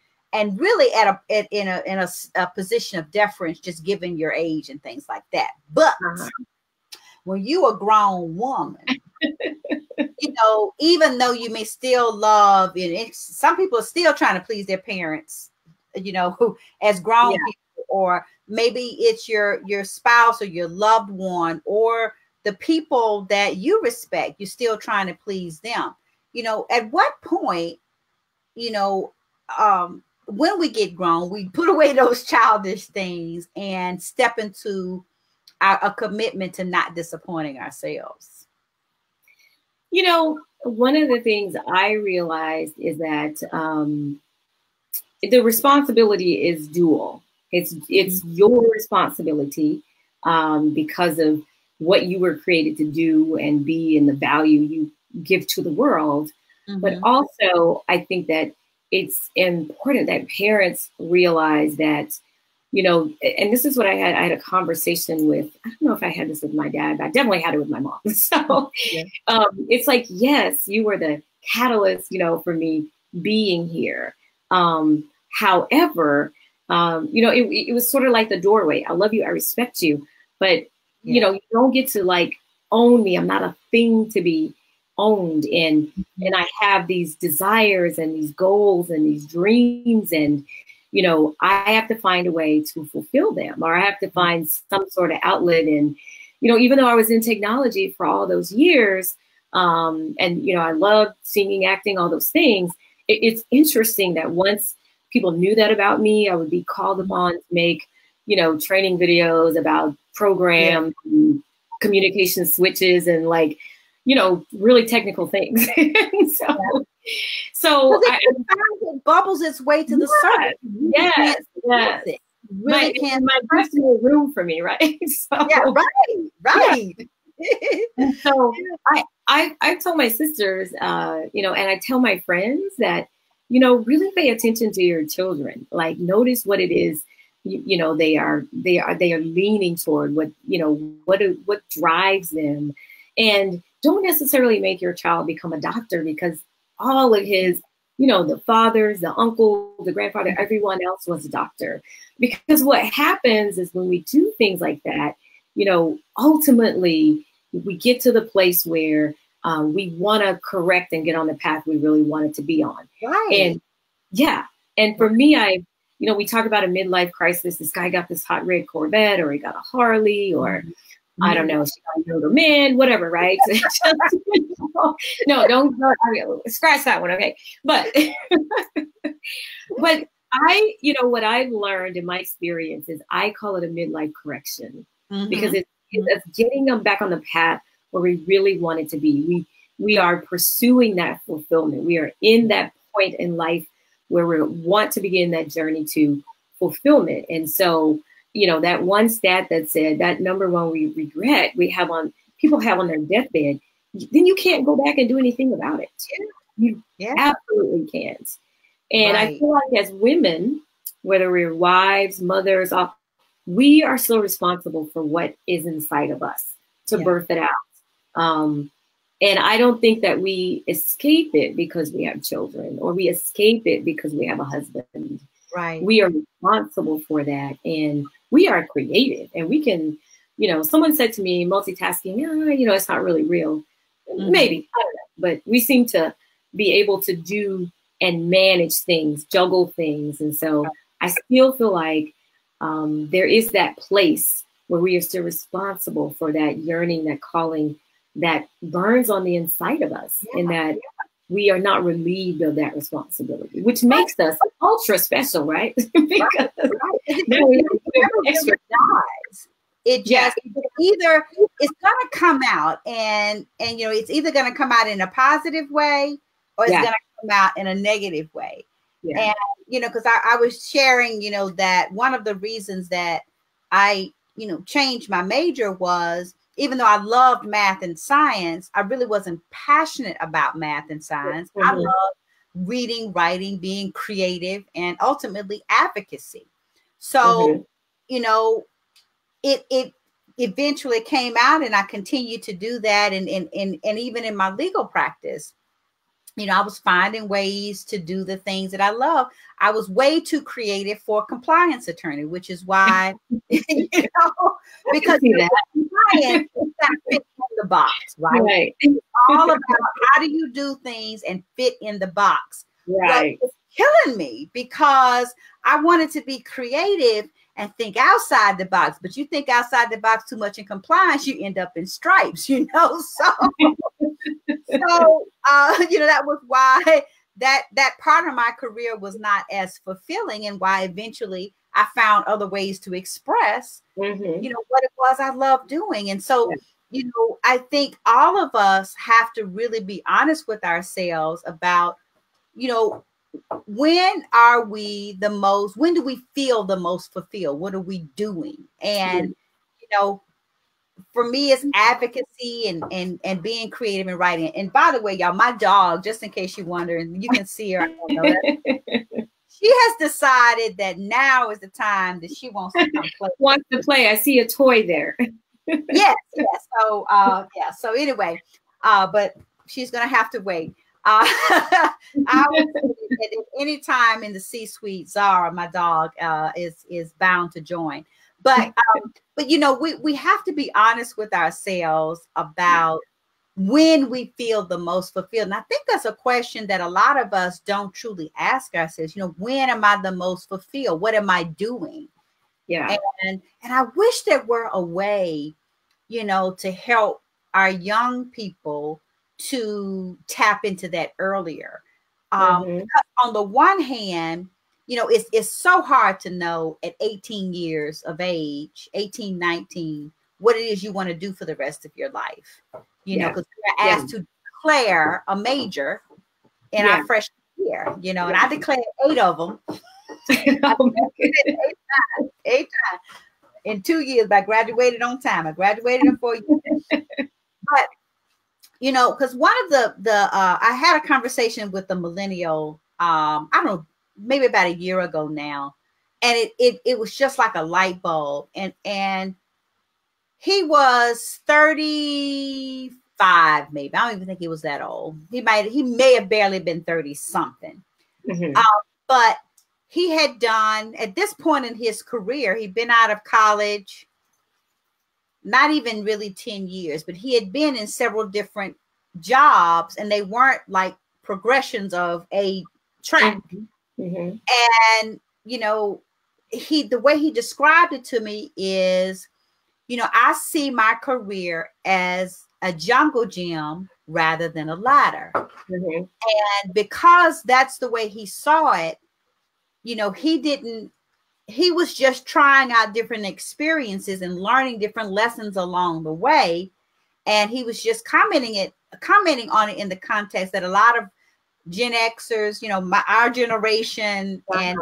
Speaker 1: really in a position of deference, just given your age and things like that. But when you a grown woman, even though you may still love, and some people are still trying to please their parents, who as grown people, or maybe it's your spouse or your loved one, or the people that you respect, you're still trying to please them. At what point, when we get grown, we put away those childish things and step into a commitment to not disappointing ourselves.
Speaker 2: One of the things I realized is that the responsibility is dual. It's your responsibility because of what you were created to do and be, and the value you give to the world. But also, I think that it's important that parents realize that, and this is what I had a conversation with, I don't know if I had this with my dad, but I definitely had it with my mom. So it's like, yes, you were the catalyst, for me being here. However, it was sort of like the doorway. I love you. I respect you. But, you don't get to own me. I'm not a thing to be owned. And I have these desires and these goals and these dreams, and, you know, I have to find a way to fulfill them, or I have to find some sort of outlet. And, you know, even though I was in technology for all those years, and, you know, I loved singing, acting, all those things, it's interesting that once people knew that about me, I would be called upon to make, you know, training videos about programs, and communication switches, and, like, you know, really technical things. So
Speaker 1: it bubbles its way to the surface.
Speaker 2: Yes.
Speaker 1: It really can't.
Speaker 2: My personal room for me, right? So,
Speaker 1: yeah, right. Yeah.
Speaker 2: And so I told my sisters, you know, and I tell my friends that, you know, really pay attention to your children. Like, notice what it is, you know, they are leaning toward, what, you know, what drives them. And don't necessarily make your child become a doctor, because all of his, you know, the fathers, the uncle, the grandfather, everyone else was a doctor. Because what happens is when we do things like that, you know, ultimately we get to the place where we want to correct and get on the path we really wanted to be on.
Speaker 1: Right.
Speaker 2: And yeah. And for me, you know, we talk about a midlife crisis. This guy got this hot red Corvette, or he got a Harley, or I don't know, she got a younger man, whatever, right? No, don't scratch that one, okay? But but you know, what I've learned in my experience is I call it a midlife correction, because it's getting them back on the path where we really want it to be. We are pursuing that fulfillment. We are in that point in life where we want to begin that journey to fulfillment. And so, you know, that one stat that said that number one regret people have on their deathbed, then you can't go back and do anything about it. You absolutely can't. And I feel like as women, whether we're wives, mothers, we are still responsible for what is inside of us to birth it out. And I don't think that we escape it because we have children, or we escape it because we have a husband.
Speaker 1: Right.
Speaker 2: We are responsible for that. And we are creative, and we can, you know, someone said to me, multitasking, you know, it's not really real. Maybe, I don't know. But we seem to be able to do and manage things, juggle things. And so I still feel like there is that place where we are still responsible for that yearning, that calling that burns on the inside of us, and that we are not relieved of that responsibility, which makes us ultra special, right? Because
Speaker 1: extra dies. It just either it's gonna come out, and you know, it's either gonna come out in a positive way, or it's gonna come out in a negative way. And you know, because I was sharing, you know, that one of the reasons that I, you know, changed my major was, even though I loved math and science, I really wasn't passionate about math and science. I loved reading, writing, being creative, and ultimately advocacy. So, you know, it eventually came out, and I continued to do that. And even in my legal practice, you know, I was finding ways to do the things that I love. I was way too creative for a compliance attorney, which is why, you know, because compliance is not fit in the box, right? It's all about how do you do things and fit in the box. Right. But it's killing me because I wanted to be creative and think outside the box. But you think outside the box too much in compliance, you end up in stripes, you know? So, you know, that was why that part of my career was not as fulfilling, and why eventually I found other ways to express, you know, what it was I loved doing. And so, you know, I think all of us have to really be honest with ourselves about, you know, when do we feel the most fulfilled? What are we doing? And, you know, for me, it's advocacy and being creative and writing. And by the way, y'all, my dog, just in case you're wondering, you can see her. I don't know that. She has decided that now is the time that she wants to come play.
Speaker 2: Wants to play. I see a toy there.
Speaker 1: Yes. So, So anyway, but she's gonna have to wait. I would say that at any time in the C-suite, Zara, my dog, is bound to join. But you know, we have to be honest with ourselves about when we feel the most fulfilled. And I think that's a question that a lot of us don't truly ask ourselves. You know, when am I the most fulfilled? What am I doing?
Speaker 2: Yeah.
Speaker 1: And I wish there were a way, you know, to help our young people to tap into that earlier. Because on the one hand, you know, it's so hard to know at 18 years of age, 18, 19, what it is you want to do for the rest of your life. You know, because we're asked to declare a major in our freshman year, you know, and I declared 8 of them.
Speaker 2: Oh,
Speaker 1: eight times in 2 years, but I graduated on time. I graduated in 4 years. But you know, because one of the I had a conversation with the millennial, I don't know, maybe about a year ago now, and it was just like a light bulb, and he was 35, maybe. I don't even think he was that old. He may have barely been 30 something. But he had done, at this point in his career, he'd been out of college, not even really 10 years, but he had been in several different jobs, and they weren't like progressions of a track. And, you know, the way he described it to me is, you know, I see my career as a jungle gym rather than a ladder. And because that's the way he saw it, you know, he was just trying out different experiences and learning different lessons along the way. And he was just commenting on it in the context that a lot of Gen Xers, you know, our generation and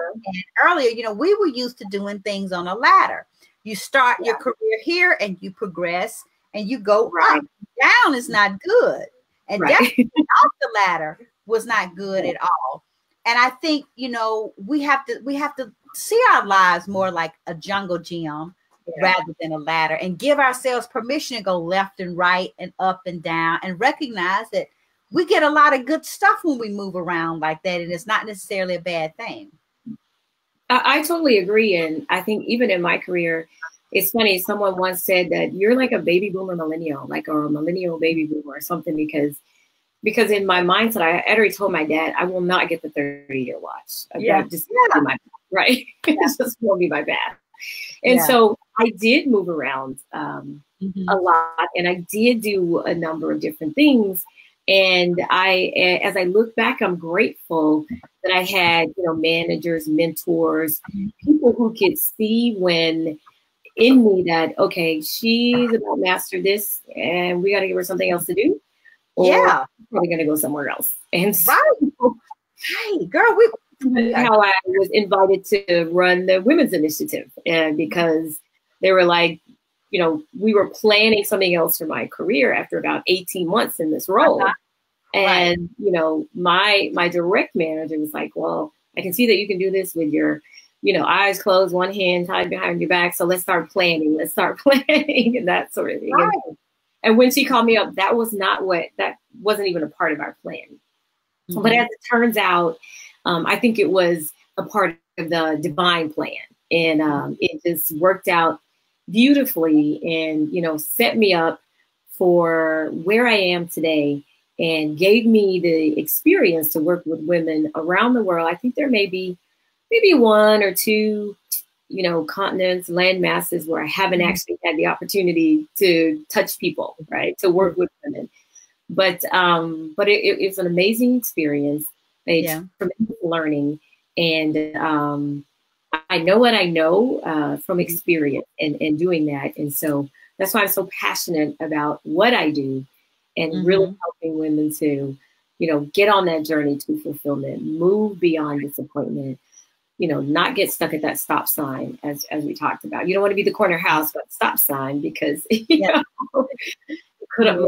Speaker 1: earlier, you know, we were used to doing things on a ladder. You start your career here and you progress and you go up. Down is not good. And definitely off the ladder was not good at all. And I think, you know, we have to see our lives more like a jungle gym rather than a ladder, and give ourselves permission to go left and right and up and down, and recognize that we get a lot of good stuff when we move around like that. And it's not necessarily a bad thing.
Speaker 2: I totally agree. And I think even in my career, it's funny. Someone once said that you're like a baby boomer millennial, like, or a millennial baby boomer or something, because in my mindset, I already told my dad, I will not get the 30-year watch. Just right. It's just won't be my path. And so I did move around a lot, and I did do a number of different things. And as I look back, I'm grateful that I had, you know, managers, mentors, people who could see in me that, okay, she's about to master this and we got to give her something else to do. Or we're probably going to go somewhere else. And so,
Speaker 1: hey, girl,
Speaker 2: how I was invited to run the women's initiative, because they were like, you know, we were planning something else for my career after about 18 months in this role. And, you know, my direct manager was like, well, I can see that you can do this with your, you know, eyes closed, one hand tied behind your back. So let's start planning. And that sort of thing. And when she called me up, that wasn't even a part of our plan. But as it turns out, I think it was a part of the divine plan. And it just worked out beautifully and, you know, set me up for where I am today and gave me the experience to work with women around the world. I think there may be maybe one or two, you know, continents, land masses where I haven't actually had the opportunity to touch people, right? To work with women. But it's an amazing experience. It's tremendous learning. And I know what I know from experience and doing that. And so that's why I'm so passionate about what I do and really helping women to, you know, get on that journey to fulfillment, move beyond disappointment, you know, not get stuck at that stop sign as we talked about. You don't want to be the corner house, but stop sign, because you know, it could have.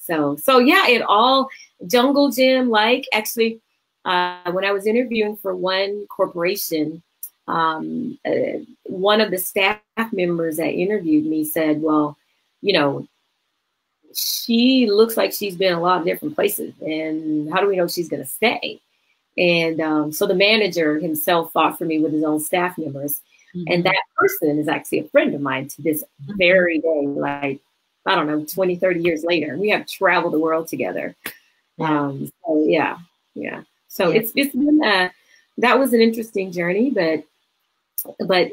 Speaker 2: So yeah, it all jungle gym like. Actually, when I was interviewing for one corporation, one of the staff members that interviewed me said, well, you know, she looks like she's been a lot of different places, and how do we know she's going to stay? And so the manager himself fought for me with his own staff members. And that person is actually a friend of mine to this very day, like, I don't know, 20, 30 years later. We have traveled the world together. So yeah. So it's been, that was an interesting journey, but,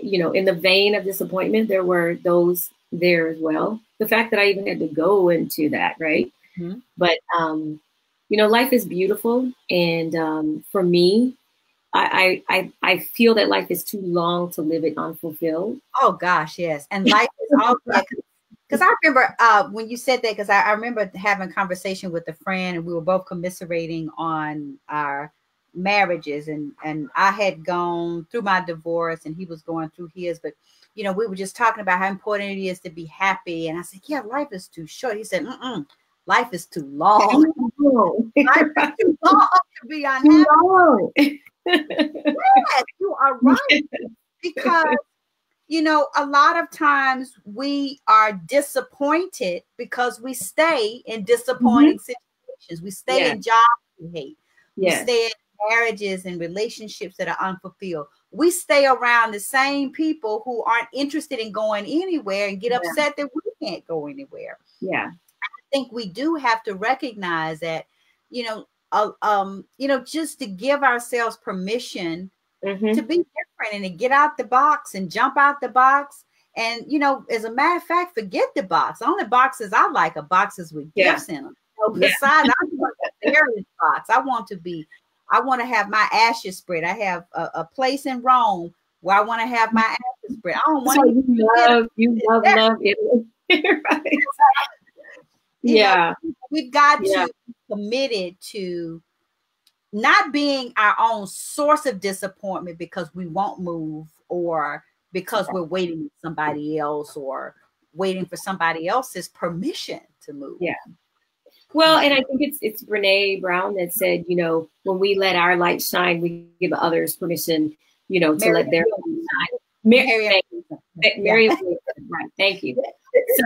Speaker 2: you know, in the vein of disappointment, there were those there as well. The fact that I even had to go into that, right? But, you know, life is beautiful. And for me, I feel that life is too long to live it unfulfilled.
Speaker 1: Oh gosh, yes. And life is all because I remember when you said that, because I remember having a conversation with a friend, and we were both commiserating on our marriages, and I had gone through my divorce and he was going through his, but you know, we were just talking about how important it is to be happy. And I said, yeah, life is too short. He said, life is too long. Life is too long to be unhappy. Yes, you are right. Because, you know, a lot of times we are disappointed because we stay in disappointing situations. We stay in jobs we hate. We stay in marriages and relationships that are unfulfilled. We stay around the same people who aren't interested in going anywhere and get upset that we can't go anywhere. I think we do have to recognize that, you know, just to give ourselves permission to be different and to get out the box and jump out the box. And, you know, as a matter of fact, forget the box. The only boxes I like are boxes with gifts in them. So besides, I want a various box. I want to have my ashes spread. I have a place in Rome where I want to have my ashes spread. I don't want
Speaker 2: you love Italy. Right.
Speaker 1: Know, we've got to be committed to not being our own source of disappointment because we won't move, or because we're waiting for somebody else, or waiting for somebody else's permission to move.
Speaker 2: Well, and I think it's Brene Brown that said, you know, when we let our light shine, we give others permission, you know, to let their light shine. Right. Thank you. So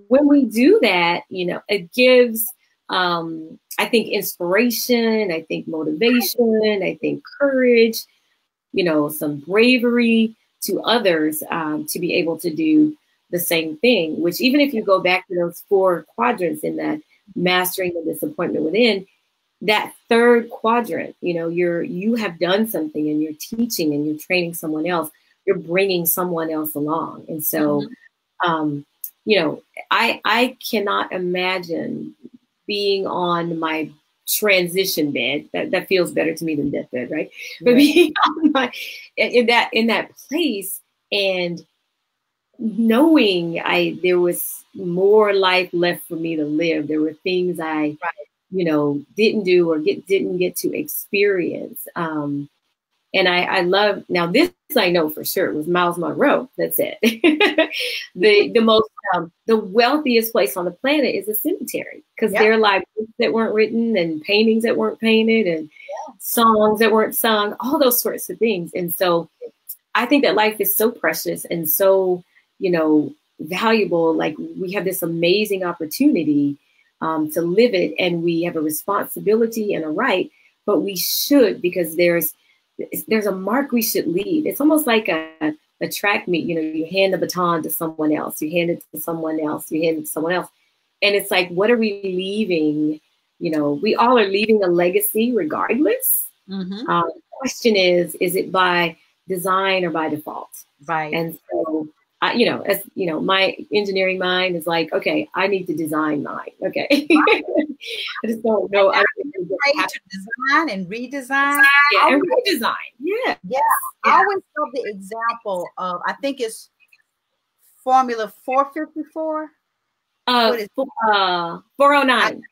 Speaker 2: when we do that, you know, it gives, I think, inspiration, I think motivation, I think courage, you know, some bravery to others to be able to do the same thing, which even if you go back to those 4 quadrants in that mastering the disappointment within, that third quadrant, you know, you have done something and you're teaching and you're training someone else, you're bringing someone else along. And so, you know, I cannot imagine being on my transition bed. That feels better to me than deathbed, right? But being on in that place and knowing there was more life left for me to live. There were things I, you know, didn't do or didn't get to experience. And I love, now this I know for sure, it was Miles Monroe that said, the wealthiest place on the planet is a cemetery, because there are lives that weren't written and paintings that weren't painted and songs that weren't sung, all those sorts of things. And so I think that life is so precious and so, you know, valuable. Like, we have this amazing opportunity to live it, and we have a responsibility and a right, but we should, because there's a mark we should leave. It's almost like a track meet, you know, you hand the baton to someone else, you hand it to someone else, you hand it to someone else. And it's like, what are we leaving? You know, we all are leaving a legacy regardless. The question is it by design or by default?
Speaker 1: Right.
Speaker 2: And so, you know, as you know, my engineering mind is like, okay, I need to design mine. Okay. I just don't know. I
Speaker 1: to design and redesign.
Speaker 2: And redesign. Yeah.
Speaker 1: I always love the example of, I think it's Formula 454.
Speaker 2: 409.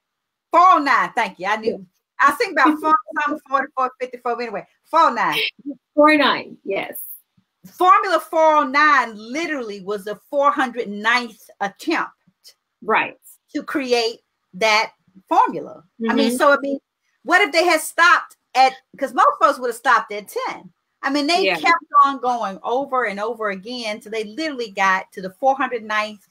Speaker 1: 409. Thank you. I knew. I think about 44, 54. Anyway, 409.
Speaker 2: 409. Yes.
Speaker 1: Formula 409 literally was the 409th attempt, to create that formula. I mean, what if they had stopped at, because most folks would have stopped at 10. I mean, they kept on going over and over again, so they literally got to the 409th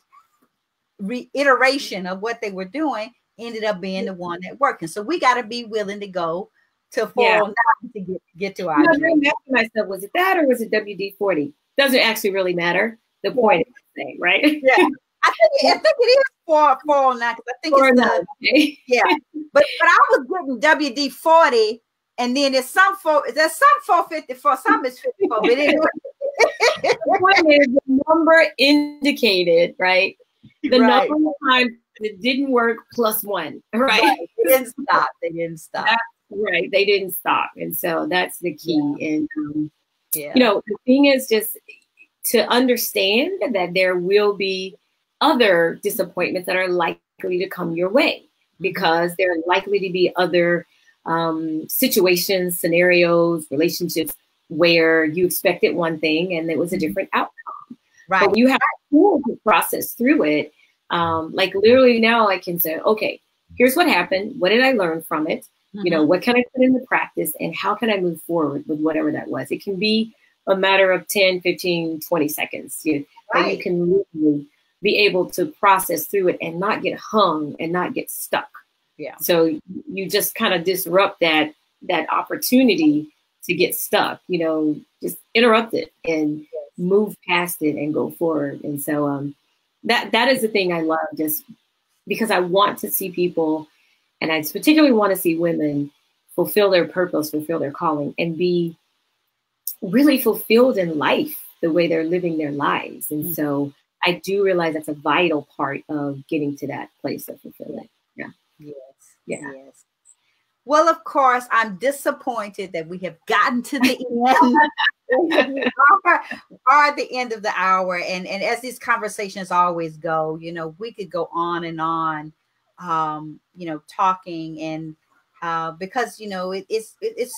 Speaker 1: reiteration of what they were doing, ended up being the one that worked. And so we got to be willing to go to 409 to get to our dream.
Speaker 2: I'm asking myself, was it that or was it WD-40? doesn't actually really matter. The point is the same, right?
Speaker 1: Yeah. I think it is 409 because I think it's yeah. But I was getting WD-40, and then there's some 454, some is 54. But anyway,
Speaker 2: the point is the number indicated, right? The number of times it didn't work plus one, right?
Speaker 1: They didn't stop. They didn't stop.
Speaker 2: That's right. They didn't stop, and so that's the key. And you know, the thing is just to understand that there will be other disappointments that are likely to come your way, because there are likely to be other situations, scenarios, relationships where you expected one thing and it was a different outcome. Right. But you have to process through it. Like literally now I can say, okay, here's what happened. What did I learn from it? You know, what can I put into practice, and how can I move forward with whatever that was? It can be a matter of 10, 15, 20 seconds. That you can really be able to process through it and not get hung and not get stuck. Yeah. So you just kind of disrupt that opportunity to get stuck, you know, just interrupt it and move past it and go forward. And so that is the thing I love, just because I want to see people, and I particularly want to see women fulfill their purpose, fulfill their calling, and be really fulfilled in life the way they're living their lives. And so I do realize that's a vital part of getting to that place of fulfillment. Yeah.
Speaker 1: Yes. Yeah. Yes. Well, of course, I'm disappointed that we have gotten to the end. We are at the end of the hour. And as these conversations always go, you know, we could go on and on, you know, talking, and because, you know, it's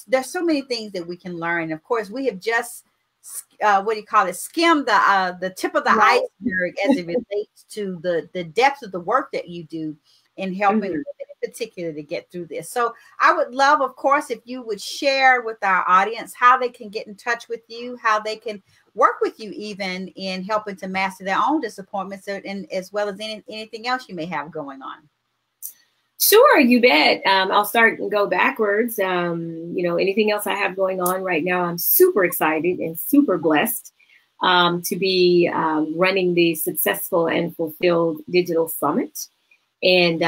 Speaker 1: there's so many things that we can learn. Of course, we have just skimmed the tip of the iceberg as it relates to the depth of the work that you do in helping women in particular to get through this. So I would love, of course, if you would share with our audience how they can get in touch with you, how they can work with you even in helping to master their own disappointments, and as well as anything else you may have going on.
Speaker 2: Sure, you bet. I'll start and go backwards. You know, anything else I have going on right now, I'm super excited and super blessed to be running the Successful and Fulfilled Digital Summit. And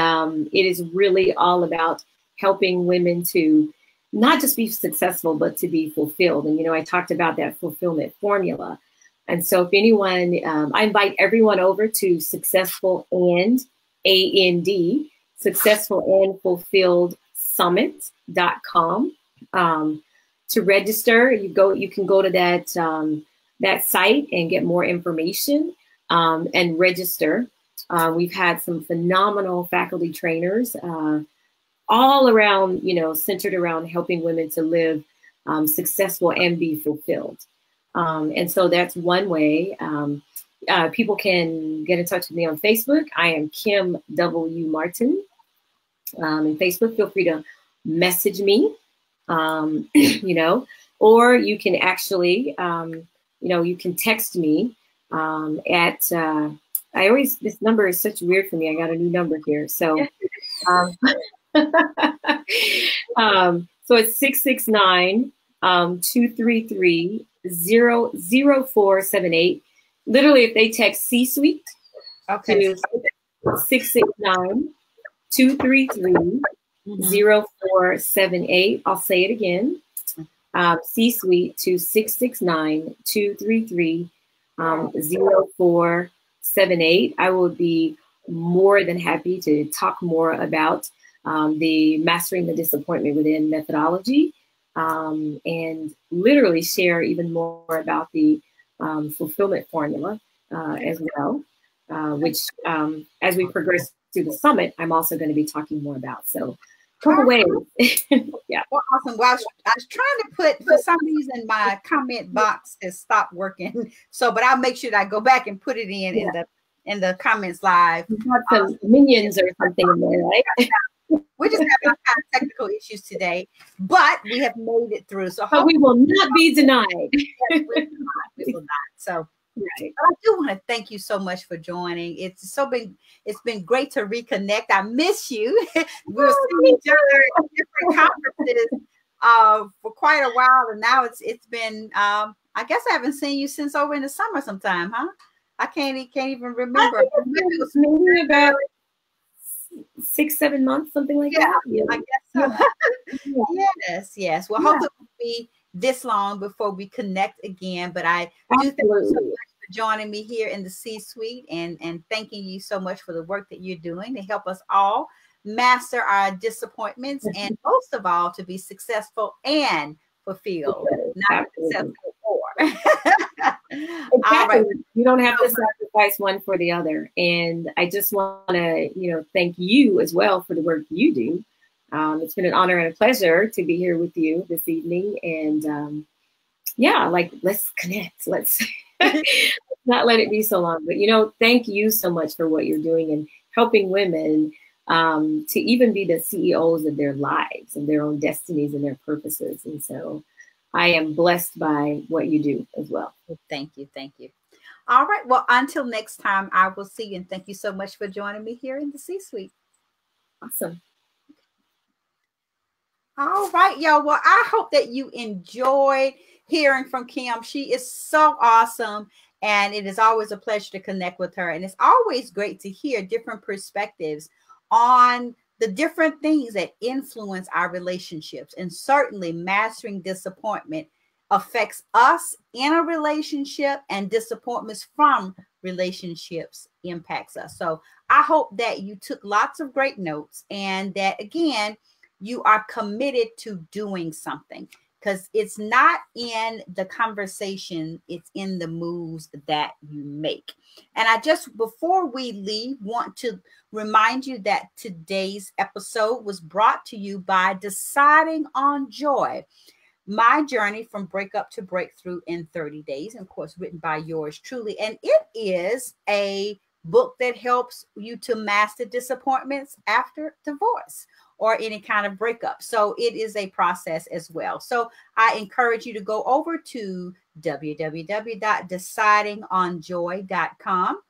Speaker 2: it is really all about helping women to not just be successful, but to be fulfilled. And, you know, I talked about that fulfillment formula. And so if anyone, I invite everyone over to Successful and Fulfilled Summit.com to register. You can go to that site and get more information and register. We've had some phenomenal faculty trainers all around, you know, centered around helping women to live successful and be fulfilled. And so that's one way. People can get in touch with me on Facebook. I am Kim W. Martin. In Facebook, feel free to message me, you know, or you can actually, you know, you can text me at, this number is such weird for me. I got a new number here. So, so it's 669-233-0478. Literally, if they text C-Suite to 669-233-0478, I'll say it again. C-Suite to 669-233-0478. I will be more than happy to talk more about the Mastering the Disappointment Within methodology, and literally share even more about the fulfillment formula as well, which as we progress through the summit, I'm also going to be talking more about. So couple ways. Yeah.
Speaker 1: Well, awesome. Well, I was trying to put, for some reason, my comment box has stopped working. So, but I'll make sure that I go back and put it in the comments live.
Speaker 2: We've got some minions or something in there, right?
Speaker 1: We're just having all kind of technical issues today, but we have made it through. So
Speaker 2: we will not be denied.
Speaker 1: We will not. So right. I do want to thank you so much for joining. It's been great to reconnect. I miss you. We've seen each other at different conferences for quite a while, and now it's been I guess I haven't seen you since over in the summer sometime, huh? I can't even remember.
Speaker 2: I think it was maybe about 6-7 months, something like that.
Speaker 1: Yeah, I guess so.
Speaker 2: Yeah.
Speaker 1: Yes. Well, hopefully it won't be this long before we connect again. But I do thank you so much for joining me here in the C-suite and thanking you so much for the work that you're doing to help us all master our disappointments and most of all to be successful and fulfilled, not successful or.
Speaker 2: Exactly.
Speaker 1: All right.
Speaker 2: You don't have to sacrifice one for the other. And I just want to, thank you as well for the work you do. It's been an honor and a pleasure to be here with you this evening. And let's connect. Let's not let it be so long. But, thank you so much for what you're doing and helping women to even be the CEOs of their lives and their own destinies and their purposes. And so I am blessed by what you do as well.
Speaker 1: Thank you. All right. Well, until next time, I will see you. And thank you so much for joining me here in the C-suite.
Speaker 2: Awesome.
Speaker 1: All right, y'all. Well, I hope that you enjoyed hearing from Kim. She is so awesome. And it is always a pleasure to connect with her. And it's always great to hear different perspectives on the different things that influence our relationships. And certainly mastering disappointment affects us in a relationship, and disappointments from relationships impacts us. So I hope that you took lots of great notes and that, again, you are committed to doing something, because it's not in the conversation, it's in the moves that you make. And I just, before we leave, want to remind you that today's episode was brought to you by Deciding on Joy, my journey from breakup to breakthrough in 30 days, and of course, written by yours truly. And it is a book that helps you to master disappointments after divorce or any kind of breakup. So it is a process as well. So I encourage you to go over to www.decidingonjoy.com.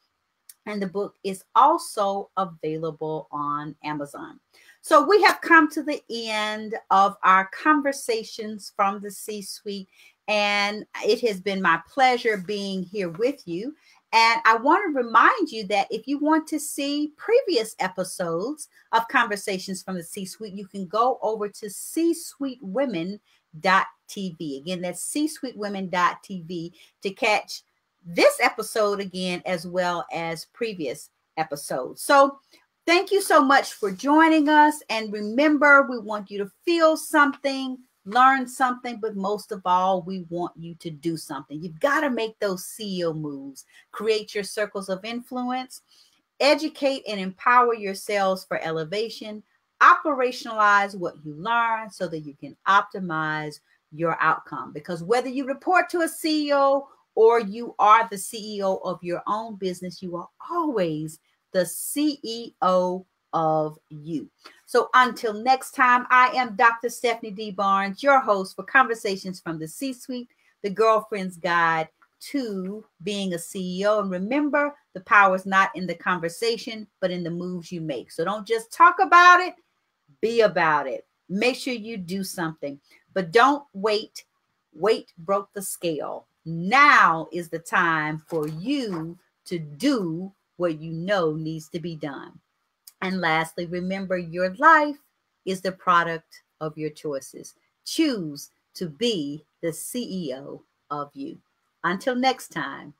Speaker 1: And the book is also available on Amazon. So we have come to the end of our conversations from the C-suite, and it has been my pleasure being here with you. And I want to remind you that if you want to see previous episodes of Conversations from the C-suite, you can go over to csuitewomen.tv. Again, that's csuitewomen.tv to catch this episode again, as well as previous episodes. So thank you so much for joining us. And remember, we want you to feel something, learn something, but most of all, we want you to do something. You've got to make those CEO moves, create your circles of influence, educate and empower yourselves for elevation, operationalize what you learn so that you can optimize your outcome. Because whether you report to a CEO or you are the CEO of your own business, you are always the CEO of you. So until next time, I am Dr. Stephanie D. Barnes, your host for Conversations from the C-Suite, the girlfriend's guide to being a CEO. And remember, the power is not in the conversation, but in the moves you make. So don't just talk about it, be about it. Make sure you do something, but don't wait. Weight broke the scale. Now is the time for you to do what you know needs to be done. And lastly, remember, your life is the product of your choices. Choose to be the CEO of you. Until next time,